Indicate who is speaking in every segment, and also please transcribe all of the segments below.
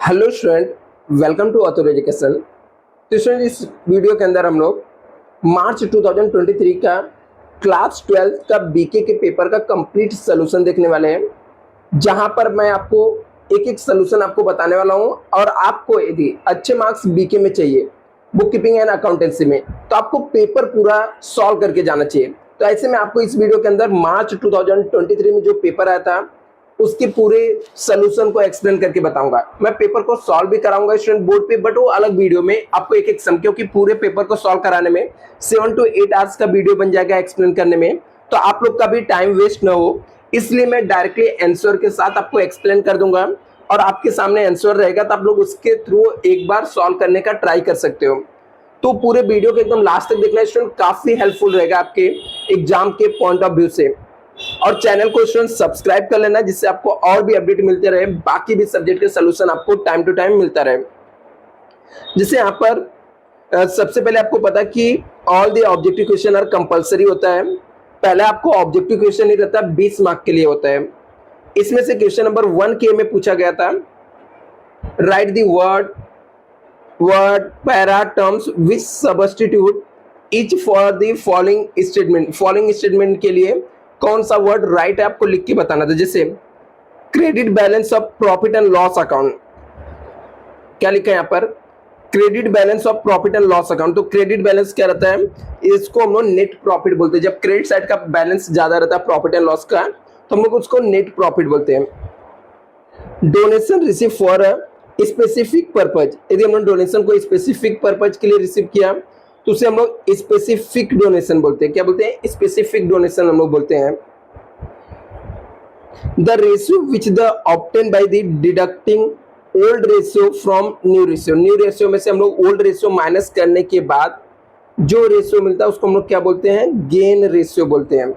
Speaker 1: Hello student, welcome to Atul education. तो student, इस video के अंदर हम लोग मार्च 2023 का क्लास 12 का बीके के पेपर का कंप्लीट सोल्यूशन देखने वाले हैं, जहां पर मैं आपको एक एक सोल्यूशन आपको बताने वाला हूं। और आपको यदि अच्छे मार्क्स बीके में चाहिए, बुक कीपिंग एंड अकाउंटेंसी में, तो आपको पेपर पूरा सॉल्व करके जाना चाहिए। तो ऐसे में आपको इस वीडियो के अंदर मार्च 2023 में जो पेपर आया था उसके पूरे सोल्यूशन को एक्सप्लेन करके बताऊंगा। मैं पेपर को सॉल्व भी कराऊंगा स्टूडेंट बोर्ड पे, बट वो अलग वीडियो में आपको एक एक सम, क्योंकि पूरे पेपर को सॉल्व कराने में 7 to 8 आवर्स का वीडियो बन जाएगा एक्सप्लेन करने में, तो आप लोग का भी टाइम वेस्ट ना हो, इसलिए मैं डायरेक्टली आंसर के साथ आपको एक्सप्लेन कर दूंगा और आपके सामने आंसर रहेगा, तो आप लोग उसके थ्रू एक बार सॉल्व करने का ट्राई कर सकते हो। तो पूरे वीडियो के एकदम लास्ट तक देखना स्टूडेंट, काफी हेल्पफुल रहेगा आपके एग्जाम के पॉइंट ऑफ व्यू से। और चैनल को स्टूडेंट सब्सक्राइब कर लेना, जिससे आपको और भी अपडेट मिलते रहे, बाकी भी सब्जेक्ट के सोल्यूशन आपको टाइम टू टाइम मिलता रहे। जिसे यहाँ पर सबसे पहले आपको पता कि all the objective question are compulsory होता है। पहले आपको ऑब्जेक्टिव क्वेश्चन ही रहता है, 20 मार्क के लिए होता है। इसमें से क्वेश्चन नंबर 1 के में पूछा गया था, right the word para terms which substitute each for the following statement. Following statement के लिए कौन सा वर्ड राइट है आपको लिख के बताना था। जैसे credit balance of profit and loss account, क्या लिखा है यहाँ पर, credit balance of profit and loss account. तो क्रेडिट बैलेंस क्या रहता है, इसको हम लोग नेट प्रॉफिट बोलते हैं। जब क्रेडिट साइड का बैलेंस ज्यादा रहता है प्रॉफिट एंड लॉस का, तो हम लोग उसको नेट प्रॉफिट बोलते हैं। Donation receive for specific purpose, यदि हम लोग डोनेशन को स्पेसिफिक पर्पज के लिए रिसीव किया तो उसे हम लोग स्पेसिफिक डोनेशन बोलते हैं। क्या बोलते हैं, स्पेसिफिक डोनेशन हम लोग बोलते हैं। The ratio which the obtain by the deducting old ratio from new ratio. New ratio में से हम लोग ओल्ड रेशियो माइनस करने के बाद जो रेशियो मिलता है उसको हम लोग क्या बोलते हैं, गेन रेशियो बोलते हैं।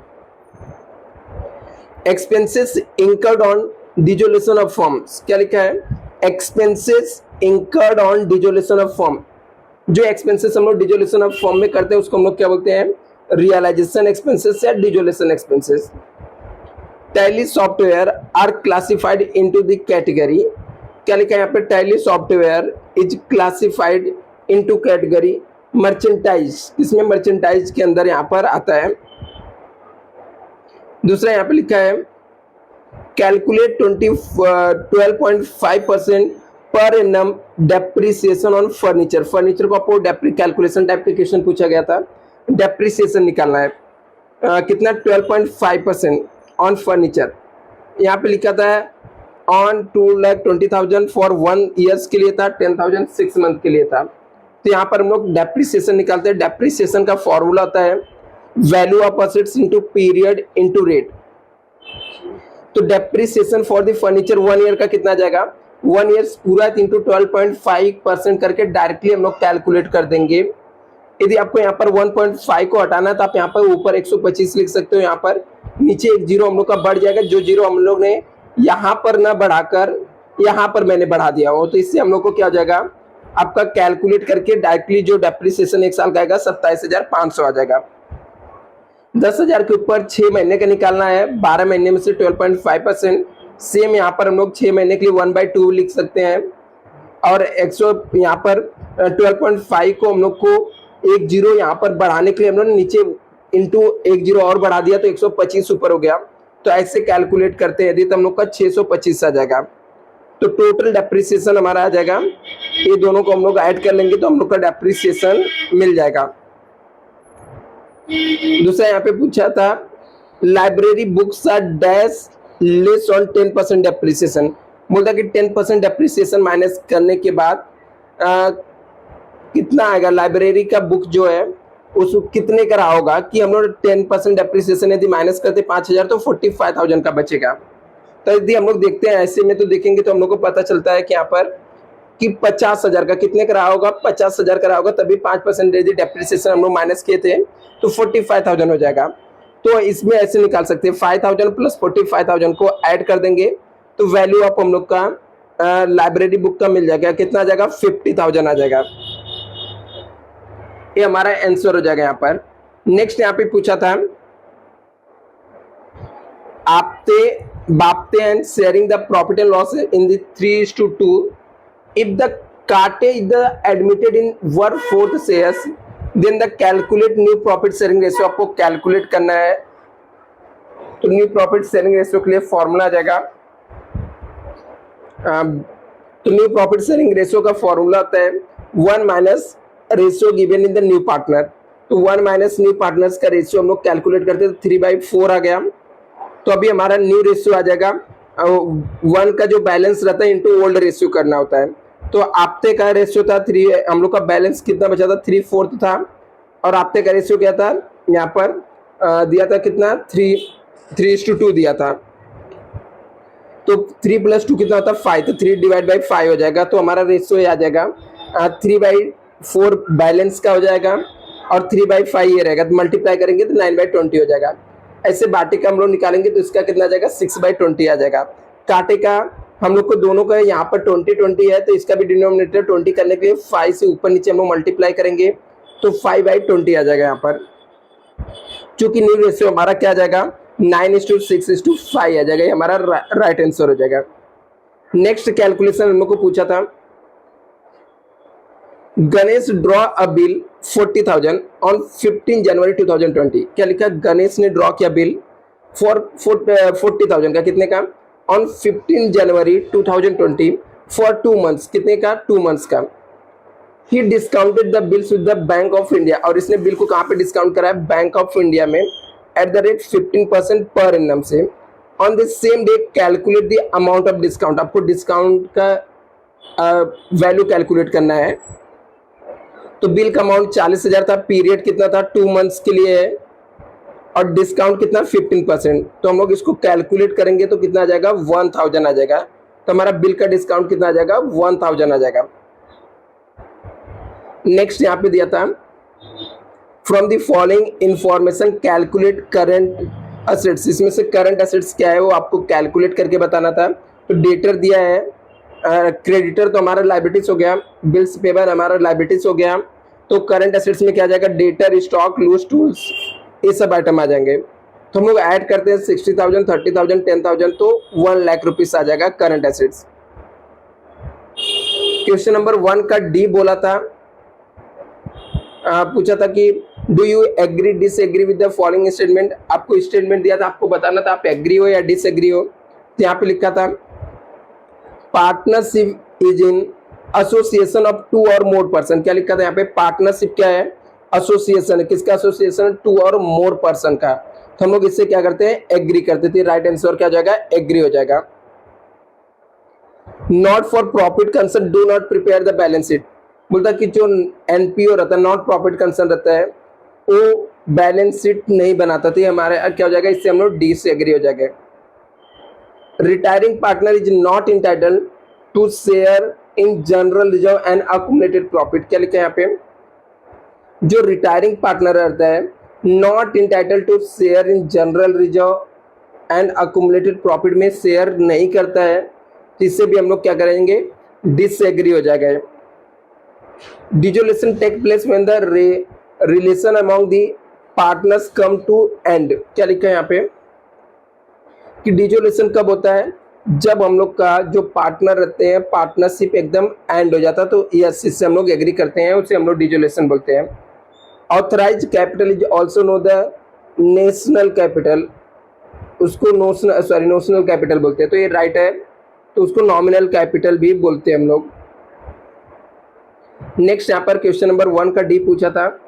Speaker 1: Expenses incurred on dissolution of firms, क्या लिखा है, expenses incurred on dissolution of firm. जो एक्सपेंसेस हम लोग डिसोल्यूशन ऑफ फर्म में करते हैं उसको हम लोग क्या बोलते हैं, रियलाइजेशन एक्सपेंसेस या dissolution expenses. Tally software are classified into the category, क्या लिखा है यहाँ पे, Tally software is classified into category merchandise. इसमें मर्चेंटाइज के अंदर यहाँ पर आता है। दूसरा यहाँ पे लिखा है calculate 12.5% per annum depreciation on furniture. Furniture को आपको कैलकुलेशन टाइप के क्वेश्चन पूछा गया था, डेप्रिसिएशन निकालना है कितना, 12.5% ऑन फर्नीचर। यहाँ पे लिखा था ऑन 2,20,000 फॉर 1 ईयर्स के लिए था, 10,000 6 मंथ के लिए था। तो यहाँ पर हम लोग डेप्रिसिएशन निकालते हैं। डेप्रिसिएशन का फॉर्मूला होता है value of assets into period into rate. तो depreciation for the furniture 1 year का कितना जाएगा, 1 ईयर्स पूरा इंटू 12.5% करके डायरेक्टली हम लोग कैलकुलेट कर देंगे। यदि आपको यहाँ पर 1.5 को हटाना है तो आप यहाँ पर ऊपर 125 लिख सकते हो, यहाँ पर नीचे एक जीरो हम लोग का बढ़ जाएगा। जो जीरो हम लोग ने यहाँ पर ना बढ़ाकर यहाँ पर मैंने बढ़ा दिया हो, तो इससे हम लोग को क्या हो जाएगा, आपका कैलकुलेट करके डायरेक्टली जो डेप्रिसिएशन 1 साल का आएगा 27,500 आ जाएगा। 10,000 के ऊपर 6 महीने का निकालना है, 12 महीने में से 12.5%। सेम यहाँ पर हम लोग 6 महीने के लिए 1/2 लिख सकते हैं। और 100 यहाँ पर 12.5 को हम लोग को एक जीरो यहाँ पर बढ़ाने के लिए हम लोग नीचे इंटू एक जीरो और बढ़ा दिया, तो 125 ऊपर हो गया। तो ऐसे कैलकुलेट करते हैं यदि तो हम लोग का 625 आ जाएगा। तो टोटल डेप्रिसिएशन हमारा आ जाएगा, ये दोनों को हम लोग ऐड कर लेंगे तो हम लोग का डेप्रिसिएशन मिल जाएगा। दूसरा यहाँ पे पूछा था library books are dash less on 10% depreciation. बोलता कि 10% डेप्रिसिएशन माइनस करने के बाद कितना आएगा, लाइब्रेरी का बुक जो है उसको कितने का रहा होगा, कि हम लोग 10% डेप्रिसिएशन यदि माइनस करते 5,000 तो 45,000 का बचेगा। तो यदि हम लोग देखते हैं ऐसे में तो देखेंगे तो हम लोग को पता चलता है कि यहाँ पर कि 50,000 का कितने का रहा होगा, 50,000 का रहा होगा, तभी 5% यदि डेप्रिसिएशन हम लोग माइनस किए थे तो 45,000 हो जाएगा। तो इसमें ऐसे निकाल सकते हैं 5,000 प्लस 45,000 को ऐड कर देंगे तो वैल्यू ऑफ हम लोग का लाइब्रेरी बुक का मिल जाएगा, कितना आ जाएगा, 50,000 आ जाएगा। ये हमारा आंसर हो जाएगा यहाँ पर। नेक्स्ट यहाँ पे पूछा था आपते बापते and sharing the profit and loss in the 3:2 if the काटे is the admitted in 1/4 shares then the calculate new profit sharing ratio, आपको कैलकुलेट करना है। तो न्यू प्रॉफिट शेयरिंग रेशियो के लिए फॉर्मूला आ जाएगा, तो न्यू प्रॉफिट शेयरिंग रेशियो का फॉर्मूला होता है 1 minus ratio given in the new partner. तो 1 माइनस न्यू पार्टनर्स का रेशियो हम लोग कैलकुलेट करते हैं, तो 3/4 आ गया। तो अभी हमारा न्यू रेशियो आ जाएगा 1 का जो बैलेंस रहता है इंटू ओल्ड रेशियो करना होता है। तो आपते का रेशियो था 3, हम लोग का बैलेंस कितना बचा था 3/4 था, और आपते का रेशियो क्या था यहाँ पर दिया था कितना 3:2 दिया था। तो 3 + 2 कितना होता है 5, तो 3/5 हो जाएगा। तो हमारा रेशियो आ जाएगा 3/4 बैलेंस का हो जाएगा और 3/5 ये रहेगा, तो मल्टीप्लाई करेंगे तो 9/20 हो जाएगा। ऐसे बाटे का हम लोग निकालेंगे तो इसका कितना आ जाएगा 6/20 आ जाएगा। काटे का हम लोग को दोनों का यहाँ पर 20 है, तो इसका भी डिनोमिनेटर 20 करने के लिए 5 से ऊपर नीचे हम लोग मल्टीप्लाई करेंगे तो 5/20 आ जाएगा यहाँ पर। चूंकि न्यू रेशियो हमारा क्या आ जाएगा 9:6:5 आ जाएगा, ये हमारा राइट आंसर हो जाएगा। नेक्स्ट कैलकुलेशन हम लोग को पूछा था, Ganesh draw a bill 40,000 on 15 जनवरी 2020। क्या लिखा, गणेश ने ड्रॉ किया बिल फॉर 40,000 का, कितने का ऑन 15 जनवरी 2020 फॉर 2 मंथ्स, कितने का 2 मंथ्स का। He discounted the bills with the bank of India, और इसने बिल को कहाँ पे डिस्काउंट करा है बैंक ऑफ इंडिया में at the rate 15% per annum से। On the same day calculate the amount of discount, आपको डिस्काउंट का वैल्यू कैलकुलेट करना है। तो बिल का अमाउंट 40,000 था, पीरियड कितना था 2 मंथ्स के लिए है, और डिस्काउंट कितना 15%। तो हम लोग इसको कैलकुलेट करेंगे तो कितना आ जाएगा 1,000 आ जाएगा। तो हमारा बिल का डिस्काउंट कितना आ जाएगा 1,000 आ जाएगा। नेक्स्ट यहाँ पे दिया था, from the following information calculate current assets, इसमें से करंट असेट्स क्या है वो आपको कैलकुलेट करके बताना था। तो डेटर दिया है, क्रेडिटर तो हमारा लाइबिलिटीज हो गया, बिल्स पेबल हमारा लाइबिलिटीज हो गया। तो करंट असेट्स में क्या आ जाएगा डेटर, स्टॉक, लूज टूल्स, ये सब आइटम आ जाएंगे। तो हम लोग ऐड करते हैं 60,000, 30,000, 10,000, तो 1 लाख रुपीज आ जाएगा करंट एसेट्स। क्वेश्चन नंबर 1 का डी बोला था, पूछा था कि do you agree disagree with the following statement. आपको स्टेटमेंट दिया था, आपको बताना था आप एग्री हो या डिसएग्री हो। तो यहाँ पे लिखा था partnership is in association of 2 और मोर पर्सन। क्या लिखा था यहाँ पे, पार्टनरशिप क्या है एसोसिएशन है, किसका एसोसिएशन 2 और मोर पर्सन का। तो हम लोग इससे क्या करते हैं एग्री करते थे, राइट आंसर क्या हो जाएगा एग्री हो जाएगा। Not for profit concern do not prepare the balance sheet, बोलता कि जो एनपीओ रहता है नॉट प्रॉफिट कंसर्न रहता है वो बैलेंस शीट नहीं बनाता था, हमारे क्या हो जाएगा इससे हम लोग डी से एग्री हो जाएगा। Retiring partner is not entitled to share in general reserve and accumulated profit. क्या लिखा है यहाँ पे, जो रिटायरिंग पार्टनर रहता है not entitled to share in general reserve and accumulated profit में शेयर नहीं करता है, तो इससे भी हम लोग क्या करेंगे डिसएग्री हो जाएगा। Dissolution take place when the relation among the partners come to end. क्या लिखा है यहाँ पे कि डिसोल्यूशन कब होता है, जब हम लोग का जो पार्टनर रहते हैं पार्टनरशिप एकदम एंड हो जाता है, तो यस इससे हम लोग एग्री करते हैं, उसे हम लोग डिसोल्यूशन बोलते हैं। Authorised capital is also know the national capital, उसको नोशनल कैपिटल बोलते हैं, तो ये राइट है, तो उसको नॉमिनल कैपिटल भी बोलते हैं हम लोग। नेक्स्ट यहाँ पर क्वेश्चन नंबर 1 का डी पूछा था,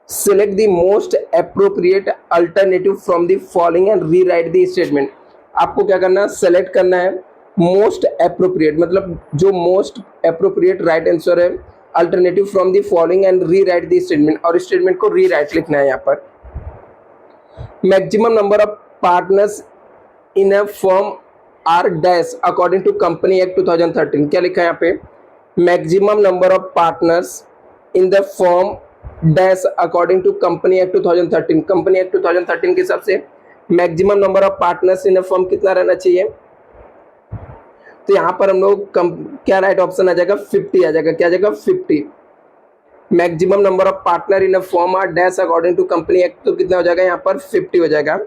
Speaker 1: select the most appropriate alternative from the following and rewrite the statement. आपको क्या करना है सेलेक्ट करना है मोस्ट अप्रोप्रिएट, मतलब जो मोस्ट अप्रोप्रिएट राइट आंसर है alternative from the following and rewrite the statement, और स्टेटमेंट को रीराइट लिखना है यहाँ पर। Maximum number of partners in a firm are dash according to company act 2013। क्या लिखा है यहाँ पे, maximum number of partners in the firm dash according to company act 2013। Company act 2013 के हिसाब से maximum number of partners in a firm कितना रहना चाहिए, तो यहाँ पर हम लोग क्या राइट ऑप्शन आ जाएगा 50 आ जाएगा। क्या आ जाएगा 50। Maximum number of partner in a firm are dash according to company act, तो कितना हो जाएगा यहाँ पर 50 हो जाएगा।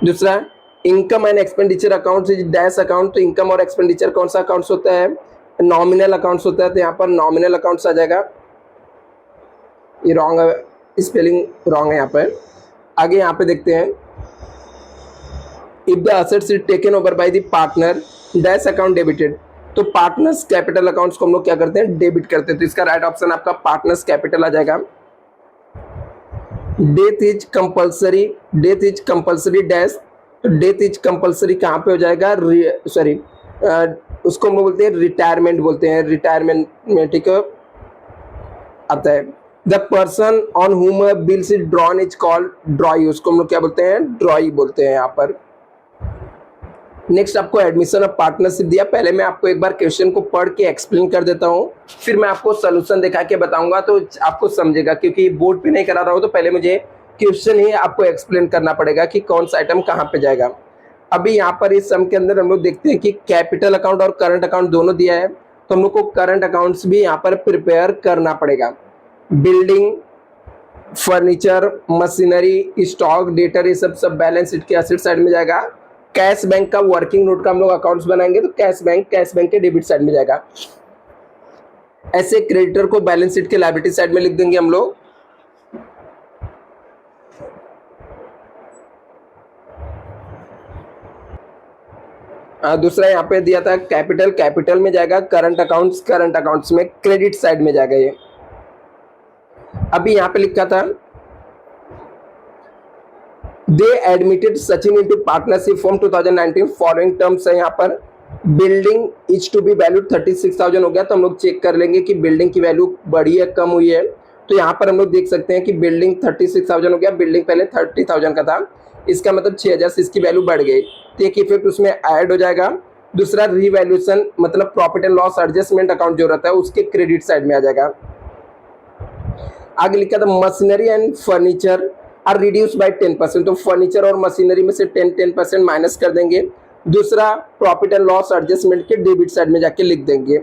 Speaker 1: दूसरा income and expenditure account is dash account, तो इनकम और एक्सपेंडिचर कौन सा अकाउंट्स होता है, नॉमिनल अकाउंट्स होता है, तो यहाँ पर नॉमिनल अकाउंट्स आ जाएगा। ये रॉन्ग है, स्पेलिंग रॉन्ग है यहाँ पर। आगे यहाँ पे देखते हैं, if the assets is taken over by the partner dash account debited, तो पार्टनर्स कैपिटल अकाउंट्स को हम लोग क्या करते हैं, डेबिट करते हैं। तो इसका राइट ऑप्शन आपका पार्टनर्स कैपिटल आ जाएगा। Death is compulsory, death is compulsory dash, तो डेथ इज कंपल्सरी कहाँ पे हो जाएगा, सॉरी उसको हम लोग बोलते हैं रिटायरमेंट, बोलते हैं रिटायरमेंट में, ठीक है आता है। द पर्सन ऑन हुम bills is drawn is called ड्रॉई, उसको हम लोग क्या बोलते हैं, ड्रॉई बोलते हैं यहाँ पर। नेक्स्ट आपको एडमिशन ऑफ पार्टनरशिप दिया, पहले मैं आपको एक बार क्वेश्चन को पढ़ के एक्सप्लेन कर देता हूँ, फिर मैं आपको सोल्यूशन दिखा के बताऊंगा तो आपको समझेगा, क्योंकि बोर्ड पे नहीं करा रहा हूँ तो पहले मुझे क्वेश्चन ही आपको एक्सप्लेन करना पड़ेगा कि कौन सा आइटम कहाँ पे जाएगा। अभी यहाँ पर इस सम के अंदर हम लोग देखते हैं कि कैपिटल अकाउंट और करंट अकाउंट दोनों दिया है, तो हम लोग को करंट अकाउंट्स भी यहाँ पर प्रिपेयर करना पड़ेगा। Building, furniture, machinery, stock, debtor, ये सब बैलेंस शीट के एसेट साइड में जाएगा। कैश बैंक का वर्किंग नोट का हम लोग अकाउंट्स बनाएंगे तो कैश बैंक के डेबिट साइड में जाएगा। ऐसे क्रेडिटर को बैलेंस शीट के लायबिलिटी साइड में लिख देंगे हम लोग। दूसरा यहाँ पे दिया था कैपिटल में जाएगा, करंट अकाउंट्स में क्रेडिट साइड में जाएगा ये। अभी यहाँ पे लिखा था they admitted Sachin into partnership firm 2019 following terms है। यहाँ पर building is to be valued 36,000 हो गया, तो हम लोग चेक कर लेंगे कि बिल्डिंग की वैल्यू बढ़ी है कम हुई है। तो यहाँ पर हम लोग देख सकते हैं कि बिल्डिंग 36,000 हो गया, बिल्डिंग पहले 30,000 का था, इसका मतलब 6,000 से इसकी वैल्यू बढ़ गई, तो एक इफेक्ट उसमें ऐड हो जाएगा। दूसरा रिवैल्यूएशन मतलब profit and loss adjustment account जो रहता है उसके क्रेडिट साइड में आ जाएगा। आगे लिखा था machinery and furniture are reduce by 10%, तो फर्नीचर और मशीनरी में से 10% माइनस कर देंगे। दूसरा प्रॉफिट एंड लॉस एडजस्टमेंट के डेबिट साइड में जाके लिख देंगे।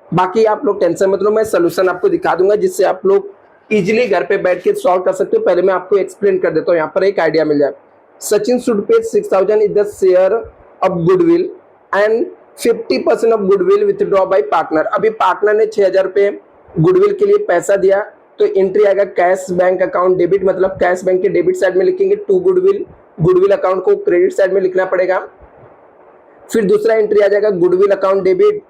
Speaker 1: बाकी आप लोग टेंशन मत लो, मैं सोल्यूशन आपको दिखा दूंगा जिससे आप लोग इजीली घर पे बैठ के सॉल्व कर सकते हो। पहले मैं आपको एक्सप्लेन कर देता हूँ, यहाँ पर एक आइडिया मिल जाए। Sachin should pay 6,000 is the share of goodwill and 50% of goodwill withdraw bye partner. अभी पार्टनर ने 6,000 रुपये गुडविल के लिए पैसा दिया, तो एंट्री आएगा कैश बैंक अकाउंट डेबिट, मतलब कैश बैंक के डेबिट साइड में लिखेंगे टू गुडविल अकाउंट को क्रेडिट साइड में लिखना पड़ेगा। फिर दूसरा एंट्री आ जाएगा goodwill account debit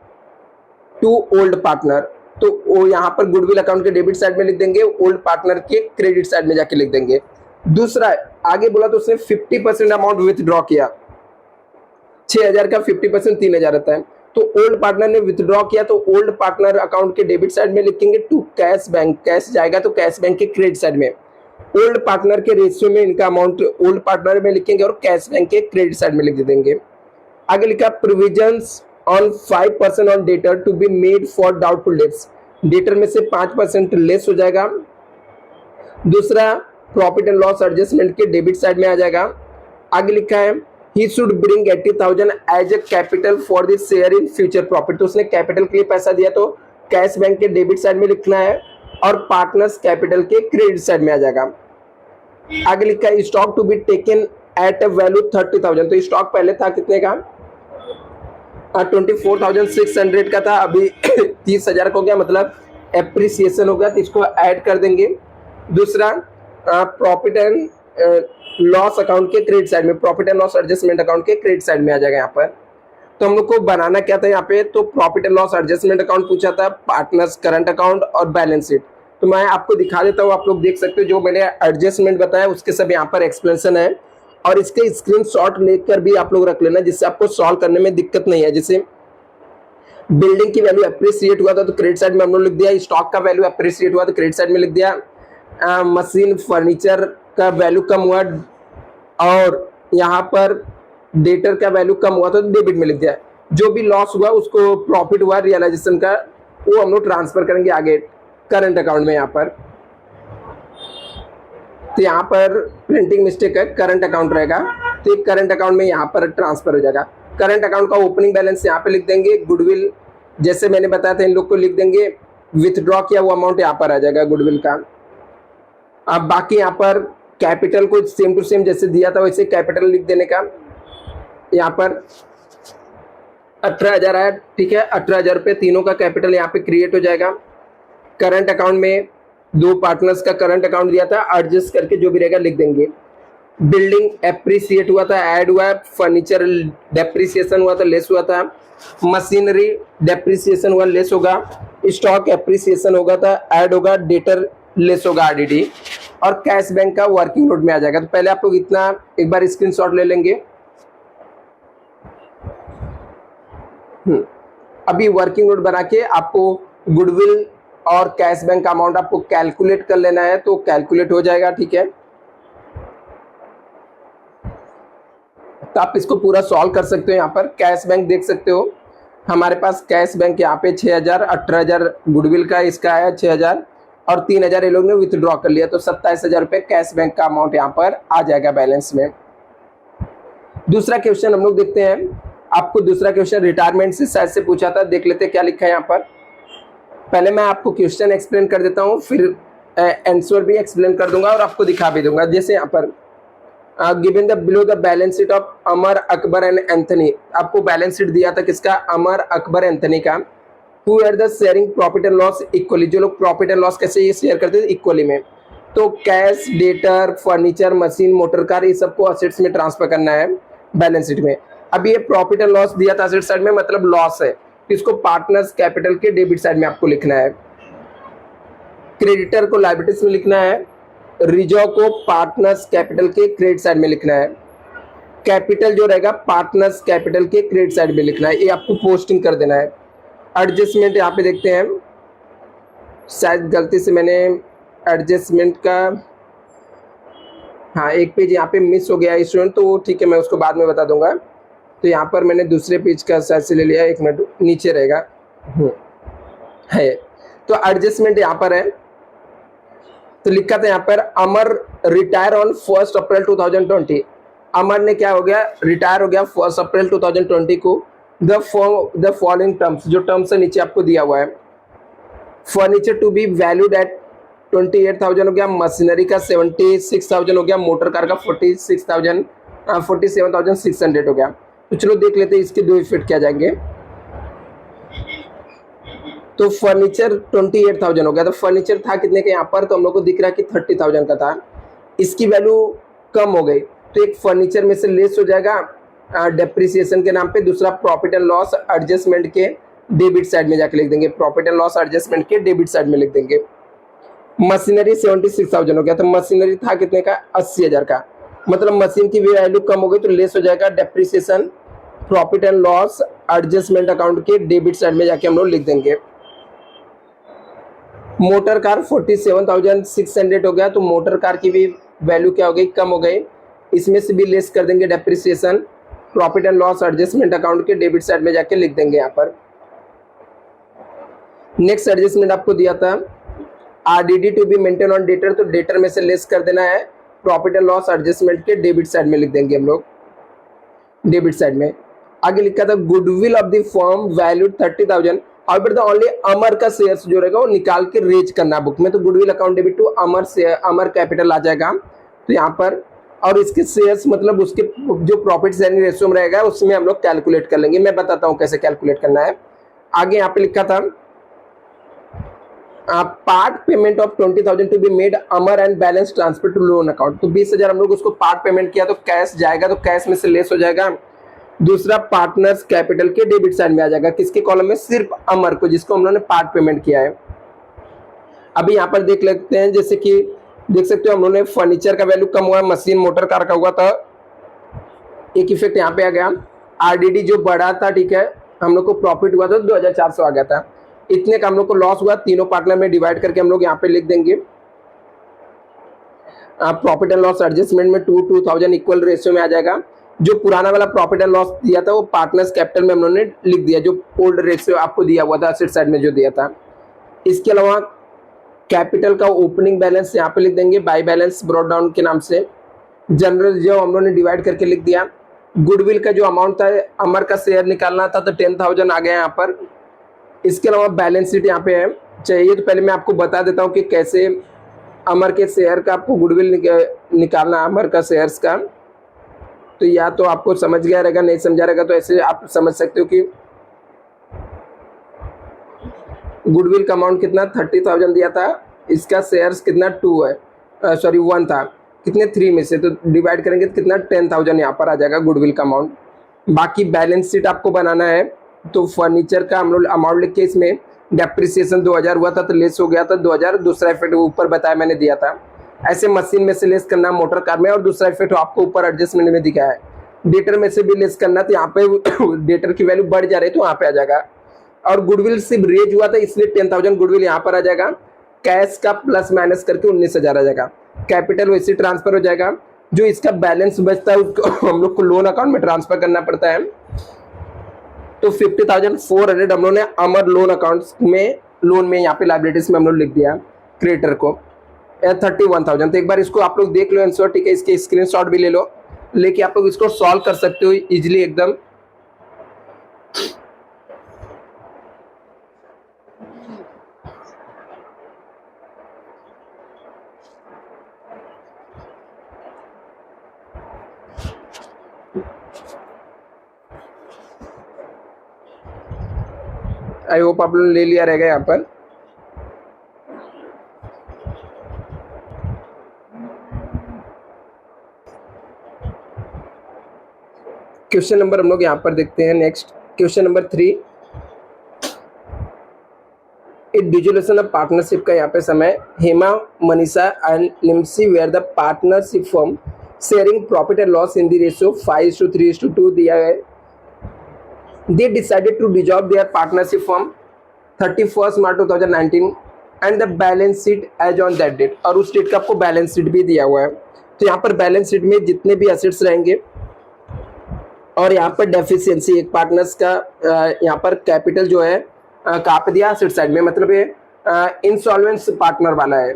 Speaker 1: to old partner, तो वो यहाँ पर गुडविल अकाउंट के डेबिट साइड में लिख देंगे, ओल्ड पार्टनर के क्रेडिट साइड में जाके लिख देंगे। दूसरा आगे बोला तो उसने 50% अमाउंट विथड्रॉ किया, 6,000 का 50% 3,000 रहता है, तो ओल्ड पार्टनर ने विथड्रॉ किया, तो ओल्ड पार्टनर अकाउंट के डेबिट साइड में लिखेंगे टू कैश बैंक, कैश जाएगा तो कैश बैंक के क्रेडिट साइड में। ओल्ड पार्टनर के रेशियो में इनका अमाउंट ओल्ड पार्टनर में लिखेंगे और कैश बैंक के क्रेडिट साइड में लिख देंगे। आगे लिखा provisions on 5% on debtor to be made for doubtful debts, debtor में से 5% लेस हो जाएगा। दूसरा प्रॉफिट एंड लॉस एडजस्टमेंट के डेबिट साइड में आ जाएगा। आगे लिखा है he should bring 80,000 as a capital for the share in future profit, तो उसने कैपिटल के लिए पैसा दिया तो कैश बैंक के डेबिट साइड में लिखना है और पार्टनर्स कैपिटल के क्रेडिट साइड में आ जाएगा। आगे लिखा है stock to be taken at a value 30,000, तो स्टॉक पहले था कितने का, 24,600 का था, अभी 30,000 का हो गया, मतलब एप्रिसिएशन हो गया, तो इसको ऐड कर देंगे। दूसरा प्रॉफिट एंड लॉस अकाउंट के क्रेडिट साइड में, profit and loss adjustment account के क्रेडिट साइड में आ जाएगा यहाँ पर। तो हम लोग को बनाना क्या था यहाँ पे, तो profit and loss adjustment account पूछा था, पार्टनर्स करंट अकाउंट और बैलेंस शीट। तो मैं आपको दिखा देता हूँ, आप लोग देख सकते हो जो मैंने एडजस्टमेंट बताया उसके सब यहाँ पर एक्सप्लेनेशन है, और इसके स्क्रीनशॉट लेकर भी आप लोग रख लेना जिससे आपको सॉल्व करने में दिक्कत नहीं है। जैसे बिल्डिंग की वैल्यू अप्रिसिएट हुआ था तो क्रेडिट साइड में हम लोग लिख दिया, स्टॉक का वैल्यू अप्रिसिएट हुआ तो क्रेडिट साइड में लिख दिया, मशीन फर्नीचर का वैल्यू कम हुआ और यहाँ पर डेटर का वैल्यू कम हुआ तो डेबिट में लिख दिया। जो भी लॉस हुआ उसको प्रॉफिट हुआ रियलाइजेशन का वो हम लोग ट्रांसफर करेंगे आगे करंट अकाउंट में। यहाँ पर तो यहाँ पर प्रिंटिंग मिस्टेक है, करंट अकाउंट रहेगा, तो एक करंट अकाउंट में यहाँ पर ट्रांसफर हो जाएगा। करंट अकाउंट का ओपनिंग बैलेंस यहाँ पे लिख देंगे, गुडविल जैसे मैंने बताया था इन लोग को लिख देंगे, विथड्रॉ किया वो अमाउंट यहाँ पर आ जाएगा गुडविल का। अब बाकी यहाँ पर कैपिटल को सेम टू सेम जैसे दिया था वैसे कैपिटल लिख देने का। यहाँ पर 18,000 आया, ठीक है। 18,000 रुपये तीनों का कैपिटल यहाँ पे क्रिएट हो जाएगा। करंट अकाउंट में दो पार्टनर्स का करंट अकाउंट दिया था, एडजस्ट करके जो भी रहेगा लिख देंगे। बिल्डिंग एप्रिसिएट हुआ था, ऐड हुआ है। फर्नीचर डेप्रिसिएशन हुआ था, लेस हुआ था। मशीनरी डेप्रिसिएशन हुआ, लेस होगा। स्टॉक एप्रिसिएशन होगा था, ऐड होगा। डेटर लेस होगा, आरडीडी। और कैश बैंक का वर्किंग नोट में आ जाएगा। तो पहले आप लोग इतना एक बार स्क्रीनशॉट ले लेंगे। अभी वर्किंग नोट बना के आपको गुडविल और कैश बैंक का अमाउंट आपको कैलकुलेट कर लेना है, तो कैलकुलेट हो जाएगा, ठीक है। तो आप इसको पूरा सॉल्व कर सकते हो। यहाँ पर कैश बैंक देख सकते हो, हमारे पास कैश बैंक यहाँ पे 6,000, 18,000 गुडविल का इसका आया 6,000 और 3,000 ये लोग ने विथड्रॉ कर लिया, तो 27,000 रुपये कैश बैंक का अमाउंट यहाँ पर आ जाएगा बैलेंस में। दूसरा क्वेश्चन हम लोग देखते हैं। आपको दूसरा क्वेश्चन रिटायरमेंट से शायद से पूछा था, देख लेते हैं क्या लिखा है यहाँ पर। पहले मैं आपको क्वेश्चन एक्सप्लेन कर देता हूँ, फिर आंसर भी एक्सप्लेन कर दूंगा और आपको दिखा भी दूंगा। जैसे यहाँ पर given the below the balance sheet of Amar, Akbar and Anthony. आपको बैलेंस शीट दिया था किसका? अमर, अकबर, एंथनी का। Who are the sharing profit and loss equally. जो लोग प्रॉफिट एंड लॉस कैसे ये शेयर करते थे? इक्वली में। तो cash, debtor, furniture, machine, motor car, ये सबको असेट्स में ट्रांसफर करना है बैलेंस शीट में। अब ये प्रॉफिट एंड लॉस दिया था असेट साइड में, मतलब लॉस है, इसको पार्टनर्स कैपिटल के डेबिट साइड में आपको लिखना है। क्रेडिटर को लायबिलिटीज में लिखना है। रिजर्व को पार्टनर्स कैपिटल के क्रेडिट साइड में लिखना है। कैपिटल जो रहेगा पार्टनर्स कैपिटल के क्रेडिट साइड में लिखना है, ये आपको पोस्टिंग कर देना है। एडजस्टमेंट यहाँ पे देखते हैं, शायद गलती से मैंने एडजस्टमेंट का हाँ एक पेज यहाँ पे मिस हो गया स्टूडेंट, तो ठीक है मैं उसको बाद में बता दूंगा। तो यहाँ पर मैंने दूसरे पेज का शायद से ले लिया, एक मिनट नीचे रहेगा है। तो एडजस्टमेंट यहाँ पर है, तो लिखा था यहाँ पर अमर रिटायर ऑन 1 अप्रैल 2020। अमर ने क्या हो गया? रिटायर हो गया 1 अप्रैल 2020 को। द फॉलोइंग टर्म्स, जो टर्म्स है नीचे आपको दिया हुआ है। Furniture to be valued at 28,000 हो गया, मशीनरी का 76,000 हो गया, मोटर कार का 47,600 हो गया। तो चलो देख लेते हैं इसके दो इफेक्ट क्या जाएंगे। तो फर्नीचर 28,000 हो गया, तो फर्नीचर था कितने का यहाँ पर? तो हम लोग को दिख रहा है कि 30,000 का था। इसकी वैल्यू कम हो गई, तो एक फर्नीचर में से लेस हो जाएगा डेप्रिसिएशन के नाम पे। दूसरा प्रॉफिट एंड लॉस एडजस्टमेंट के डेबिट साइड में जाके लिख देंगे, प्रॉफिट एंड लॉस एडजस्टमेंट के डेबिट साइड में लिख देंगे। मशीनरी 76,000 हो गया, तो मशीनरी था कितने का? 80,000 का, मतलब मशीन की वैल्यू कम हो गई, तो लेस हो जाएगा depreciation profit and loss adjustment account के डेबिट साइड में जाके हम लोग लिख देंगे। मोटर कार 47,600 हो गया, तो मोटर कार की भी वैल्यू क्या हो गई? कम हो गई, इसमें से भी लेस कर देंगे depreciation profit and loss adjustment account के डेबिट साइड में जाके लिख देंगे यहाँ पर। नेक्स्ट एडजस्टमेंट आपको दिया था RDD to be maintain on debtor, तो डेटर में से लेस कर देना है, प्रॉफिट एंड लॉस एडजस्टमेंट के डेबिट साइड में लिख देंगे हम लोग, डेबिट साइड में। आगे लिखा था goodwill of the firm valued 30,000, however the only Amar का शेयर्स जो रहेगा वो निकाल के रेज करना बुक में, तो गुडविल अकाउंट डेबिट टू अमर से अमर कैपिटल आ जाएगा। तो यहाँ पर और इसके शेयर्स मतलब उसके जो प्रॉफिट शेयरिंग रेशियो में रहेगा उसमें हम लोग कैलकुलेट कर लेंगे, मैं बताता हूँ कैसे कैलकुलेट करना है। आगे यहाँ पे लिखा था part payment of 20,000 to be made Amar and balance transfer to loan account, तो 20,000 हम लोग उसको पार्ट पेमेंट किया तो कैश जाएगा, तो कैश में से लेस हो जाएगा। दूसरा पार्टनर्स कैपिटल के डेबिट साइड में आ जाएगा, किसके कॉलम में? सिर्फ अमर को, जिसको हम लोगों ने पार्ट पेमेंट किया है। अभी यहाँ पर देख लेते हैं, जैसे कि देख सकते हो हम लोगों ने फर्नीचर का वैल्यू कम हुआ, मशीन मोटर कार का हुआ था, एक इफेक्ट यहाँ पे आ गया। आरडीडी जो बढ़ा था, ठीक है, हम लोग को प्रॉफिट हुआ था 2,400 आ गया था, इतने का हम लोग को लॉस हुआ, तीनों पार्टनर में डिवाइड करके हम लोग यहाँ पे लिख देंगे। प्रॉफिट एंड लॉस एडजस्टमेंट में 2,000 इक्वल रेशियो में आ जाएगा। जो पुराना वाला प्रॉफिट एंड लॉस दिया था वो पार्टनर्स कैपिटल में हम लोगों ने लिख दिया, जो ओल्ड रेशियो आपको दिया हुआ था असेट साइड में जो दिया था। इसके अलावा कैपिटल का ओपनिंग बैलेंस यहाँ पे लिख देंगे बाय बैलेंस ब्रॉट डाउन के नाम से। जनरल जो हम लोगों ने डिवाइड करके लिख दिया। गुडविल का जो अमाउंट था, अमर का शेयर निकालना था, तो 10,000 आ गया यहाँ पर। इसके अलावा बैलेंस शीट यहाँ पे है, चाहिए तो पहले मैं आपको बता देता हूँ कि कैसे अमर के शेयर का आपको गुडविल निकालना, अमर का शेयर्स का। तो या तो आपको समझ गया रहेगा, नहीं समझा रहेगा तो ऐसे आप समझ सकते हो कि गुडविल का अमाउंट कितना 30,000 दिया था, इसका शेयर्स कितना 2 है, सॉरी 1 था, कितने 3 में से, तो डिवाइड करेंगे तो कितना 10,000 यहाँ पर आ जाएगा गुडविल का अमाउंट। बाकी बैलेंस शीट आपको बनाना है, तो फर्नीचर का हम लोग अमाउंट लिख के इसमें डेप्रिसिएशन 2000 हुआ था तो लेस हो गया था 2000, दूसरा इफेक्ट ऊपर बताया मैंने दिया था। ऐसे मशीन में से लेस करना मोटर कार में, और दूसरा इफेक्ट आपको ऊपर एडजस्टमेंट में दिखा है। डेटर में से भी लेस करना, तो यहाँ पे डेटर की वैल्यू बढ़ जा रही है तो वहाँ पे आ जाएगा। और गुडविल सिर्फ रेज हुआ था इसलिए 10,000 गुडविल यहाँ पर आ जाएगा। कैश का प्लस माइनस करके 19,000 आ जाएगा। कैपिटल वैसे ट्रांसफर हो जाएगा, जो इसका बैलेंस बचता है उसको हम लोग को लोन अकाउंट में ट्रांसफर करना पड़ता है। तो 50,400 हम लोग ने अमर लोन अकाउंट्स में, लोन में यहाँ पे लाइबिलिटीज में हम लोग लिख दिया क्रेडिटर को 31,000। तो एक बार इसको आप लोग देख लो आंसर, ठीक है, इसके स्क्रीनशॉट भी ले लो, लेके आप लोग इसको सॉल्व कर सकते हो इजिली एकदम। आई होप आप लोगों ने ले लिया रहेगा यहाँ पर। क्वेश्चन नंबर हम लोग यहाँ पर देखते हैं। Next question number 3, it dissolution of partnership का यहाँ पे समय, Hema, Manisha and Limsi were the partnership firm sharing profit and loss in the ratio 5:3:2 दिया है। They decided to dissolve their partnership from 31st March 2019 and the balance sheet as on that date। और उस date का आपको बैलेंस शीट भी दिया हुआ है। तो यहाँ पर बैलेंस शीट में जितने भी एसेट्स रहेंगे और यहाँ पर डेफिशिएंसी, एक पार्टनर्स का यहाँ पर कैपिटल जो है कहाँ पे दिया, एसेट साइड में, मतलब ये इंसॉल्वेंस पार्टनर वाला है।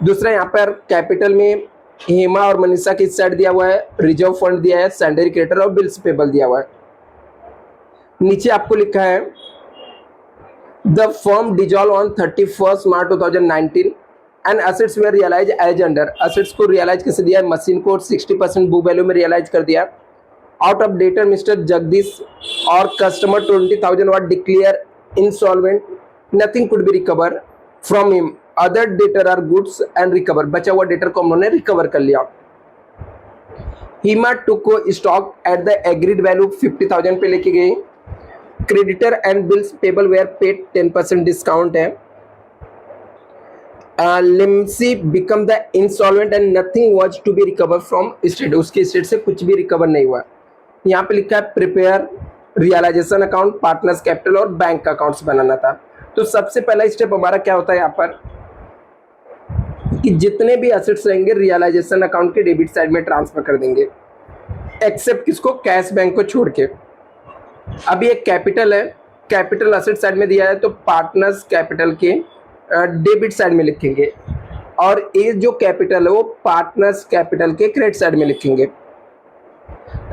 Speaker 1: दूसरा यहाँ पर कैपिटल में हेमा और मनीषा की साइड दिया हुआ है, रिजर्व फंड दिया है, सैलरी क्रेडिटर और बिल्स पेबल दिया हुआ है। नीचे आपको लिखा है the firm dissolve on 31st March 2019 and assets were realise as under. Assets को रियलाइज कैसे दिया है, मशीन को 60% बुक वैल्यू में रियलाइज कर दिया। Out of debtor mister Jagdish और customer 20,000 what declare insolvent, nothing could be recover from him, other debtor are goods and recover. बचा हुआ डेटर को उन्होंने रिकवर कर लिया। Hema took stock at the agreed value 50,000 पे लेके गई। Creditor and bills payable were paid 10% discount है। लिम्सी become the insolvent and nothing was to be recover from estate, उसके स्टेट से कुछ भी रिकवर नहीं हुआ। यहाँ पे लिखा है prepare realisation account, partners capital और बैंक अकाउंट्स बनाना था। तो सबसे पहला स्टेप हमारा क्या होता है यहाँ पर कि जितने भी एसेट्स रहेंगे रियलाइजेशन अकाउंट के डेबिट साइड में ट्रांसफर कर देंगे, एक्सेप्ट किसको, कैश बैंक को छोड़ के। अभी एक कैपिटल है, कैपिटल एसेट साइड में दिया है तो पार्टनर्स कैपिटल के डेबिट साइड में लिखेंगे, और ये जो कैपिटल है वो पार्टनर्स कैपिटल के क्रेडिट साइड में लिखेंगे।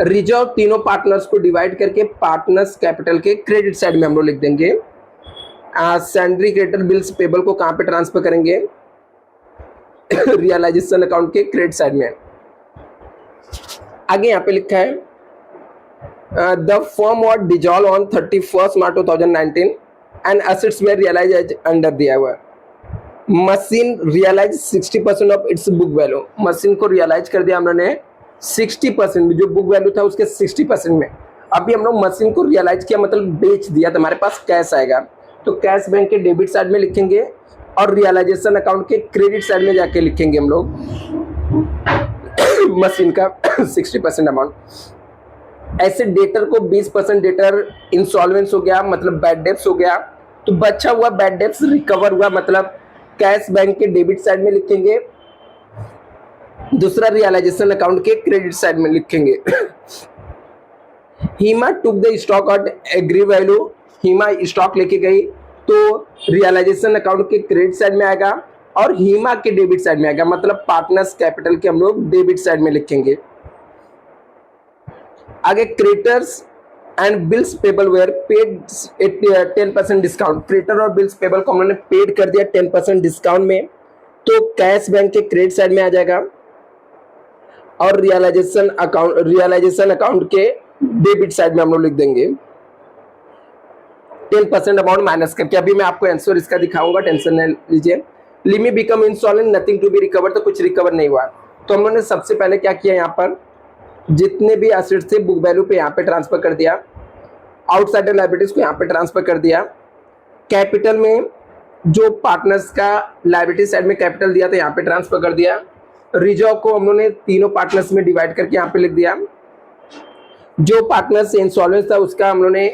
Speaker 1: रिजर्व तीनों पार्टनर्स को डिवाइड करके पार्टनर्स कैपिटल के क्रेडिट साइड में हम लोग लिख देंगे। सैलरी क्रेडिटर बिल्स पेबल को कहाँ पे ट्रांसफर करेंगे, रियलाइजेशन अकाउंट के क्रेडिट साइड में। आगे यहाँ पे लिखा है the firm was dissolved on 31st March 2019 and assets were realized as under दिया हुआ है। Machine realise 60% of its book value, machine को रियलाइज कर दिया हम लोगों ने 60%, जो बुक वैल्यू था उसके 60% में। अभी हम लोग मशीन को रियलाइज किया मतलब बेच दिया, तो हमारे पास कैश आएगा, तो कैश बैंक के डेबिट साइड में लिखेंगे और रियलाइजेशन अकाउंट के क्रेडिट साइड में जाके लिखेंगे हम लोग मशीन का 60% अमाउंट। ऐसे डेटर को 20% डेटर इंसॉल्वेंस हो गया, मतलब बैड डेब्ट्स हो गया, तो बचा हुआ बैड डेब्ट्स रिकवर हुआ, मतलब कैश बैंक के डेबिट साइड में लिखेंगे, दूसरा रियलाइजेशन अकाउंट के क्रेडिट साइड में लिखेंगे। Hema took the stock at agree value, Hema stock लेके गई तो रियलाइजेशन अकाउंट के क्रेडिट साइड में आएगा और हीमा के डेबिट साइड में आएगा, मतलब पार्टनर्स कैपिटल के हम लोग डेबिट साइड में लिखेंगे। आगे creditors and bills payable were paid 10% discount, creditor और बिल्स पेबल को हमने पेड कर दिया 10% डिस्काउंट में, तो कैश बैंक के क्रेडिट साइड में आ जाएगा। और रियलाइजेशन अकाउंट के डेबिट साइड में हम लोग लिख देंगे 10% अमाउंट माइनस करके। अभी मैं आपको आंसर इसका दिखाऊंगा, टेंशन नहीं लीजिए। लिमी become insolvent, nothing to be recover, तो कुछ रिकवर नहीं हुआ। तो हम लोगों ने सबसे पहले क्या किया, यहाँ पर जितने भी एसेट्स थे बुक वैल्यू पे यहाँ पे ट्रांसफर कर दिया, आउटसाइडर लायबिलिटीज को यहाँ पे ट्रांसफर कर दिया। कैपिटल में जो पार्टनर्स का लायबिलिटी साइड में कैपिटल दिया था यहाँ पे ट्रांसफर कर दिया। रिजर्व को हम लोगों ने तीनों पार्टनर्स में डिवाइड करके यहाँ पे लिख दिया। जो पार्टनर्स इंसॉल्वेंट था उसका हम लोगों ने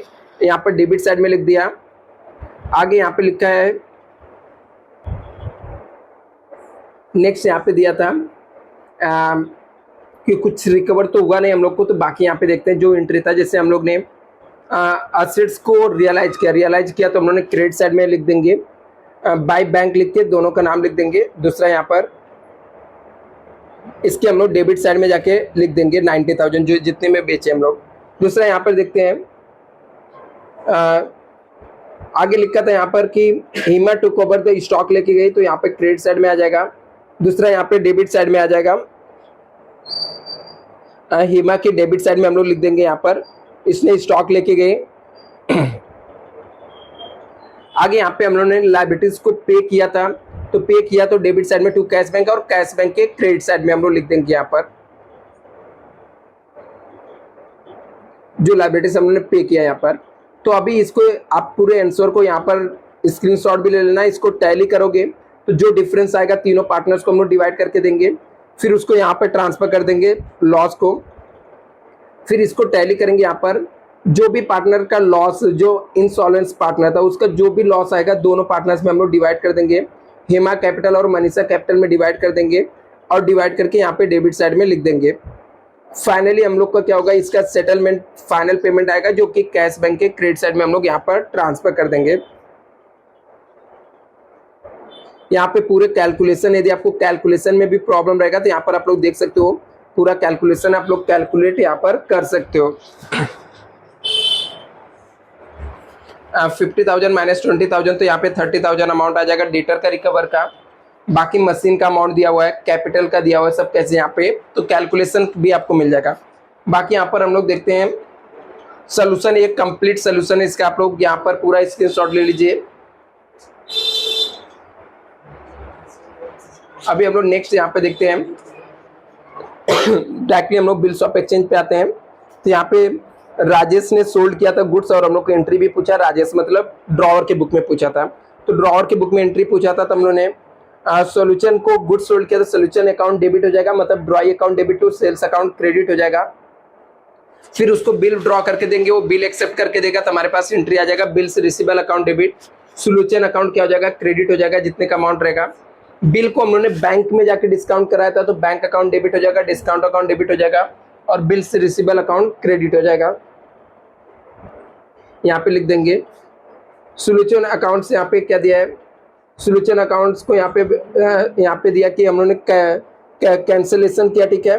Speaker 1: यहाँ पर डेबिट साइड में लिख दिया। आगे यहाँ पे लिखा है, नेक्स्ट यहाँ पे दिया था कि कुछ रिकवर तो हुआ नहीं हम लोग को, तो बाकी यहाँ पे देखते हैं जो एंट्री था। जैसे हम लोग ने असेट्स को रियलाइज किया तो हम लोग ने क्रेडिट साइड में लिख देंगे, बाय बैंक लिख के दोनों का नाम लिख देंगे। दूसरा यहाँ पर इसके हम लोग डेबिट साइड में जाके लिख देंगे 90,000 जो जितने में बेचे हम लोग। दूसरा यहाँ पर देखते हैं, आगे लिखा था यहाँ पर कि Hima took over the stock लेके गई, तो यहाँ पे क्रेडिट साइड में आ जाएगा। दूसरा यहाँ पे डेबिट साइड में आ जाएगा, हीमा के डेबिट साइड में हम लोग लिख देंगे यहाँ पर इसने स्टॉक लेके गए। आगे यहाँ पे हम लोगों ने लायबिलिटीज को पे किया था, तो पे किया तो डेबिट साइड में टू कैश बैंक, और कैश बैंक के क्रेडिट साइड में हम लोग लिख देंगे यहाँ पर जो लायबिलिटीज हम लोगों ने पे किया यहाँ पर। तो अभी इसको आप पूरे आंसर को यहाँ पर स्क्रीनशॉट भी ले लेना, इसको टैली करोगे तो जो डिफरेंस आएगा तीनों पार्टनर्स को हम लोग डिवाइड करके देंगे, फिर उसको यहाँ पर ट्रांसफर कर देंगे लॉस को, फिर इसको टैली करेंगे। यहाँ पर जो भी पार्टनर का लॉस, जो इंसॉल्वेंस पार्टनर था उसका जो भी लॉस आएगा दोनों पार्टनर्स में हम लोग डिवाइड कर देंगे, हेमा कैपिटल और मनीषा कैपिटल में डिवाइड कर देंगे, और डिवाइड करके यहाँ पे डेबिट साइड में लिख देंगे। फाइनली हम लोग का क्या होगा, इसका सेटलमेंट फाइनल पेमेंट आएगा जो कि कैश बैंक के क्रेडिट साइड में हम लोग यहाँ पर ट्रांसफर कर देंगे। यहाँ पे पूरे कैलकुलेशन, यदि आपको कैलकुलेशन में भी प्रॉब्लम रहेगा तो यहाँ पर आप लोग देख सकते हो, पूरा कैलकुलेशन आप लोग कैलकुलेट यहाँ पर कर सकते हो। 50,000 माइनस 20,000, तो यहाँ पे 30,000 अमाउंट आ जाएगा डेटर का रिकवर का। बाकी मशीन का अमाउंट दिया हुआ है, कैपिटल का दिया हुआ है, सब कैसे यहाँ पे, तो कैलकुलेशन भी आपको मिल जाएगा। बाकी यहाँ पर हम लोग देखते हैं सोल्यूशन, एक कंप्लीट सोल्यूशन है इसका, आप लोग यहाँ पर पूरा स्क्रीनशॉट ले लीजिए। अभी हम लोग नेक्स्ट यहाँ पे देखते हैं, डायरेक्टली हम लोग बिल्स ऑफ एक्सचेंज पे आते हैं। तो यहाँ पे राजेश ने सोल्ड किया था गुड्स, और हम लोग को एंट्री भी पूछा, राजेश मतलब ड्रॉवर के बुक में पूछा था, तो ड्रॉवर के बुक में एंट्री पूछा था, तो हम लोग ने सोल्यूशन को गुड्स सोल्ड किया तो सोल्यूशन अकाउंट डेबिट हो जाएगा, मतलब drawee account debit to sales account credit हो जाएगा। फिर उसको बिल ड्रॉ करके देंगे, वो बिल एक्सेप्ट करके देगा तो हमारे पास एंट्री आ जाएगा bills receivable account debit, solution account क्या हो जाएगा, क्रेडिट हो जाएगा जितने का अमाउंट रहेगा। बिल को हम लोगों ने बैंक में जाके डिस्काउंट कराया था तो बैंक अकाउंट डेबिट हो जाएगा, डिस्काउंट अकाउंट डेबिट हो जाएगा, और बिल्स रिसीवेबल अकाउंट क्रेडिट हो जाएगा। यहाँ पे लिख देंगे सोल्यूशन अकाउंट्स, यहाँ पे क्या दिया है, सोल्यूशन अकाउंट्स को यहाँ पे दिया कि हम लोगों ने कैंसिलेशन किया, ठीक है,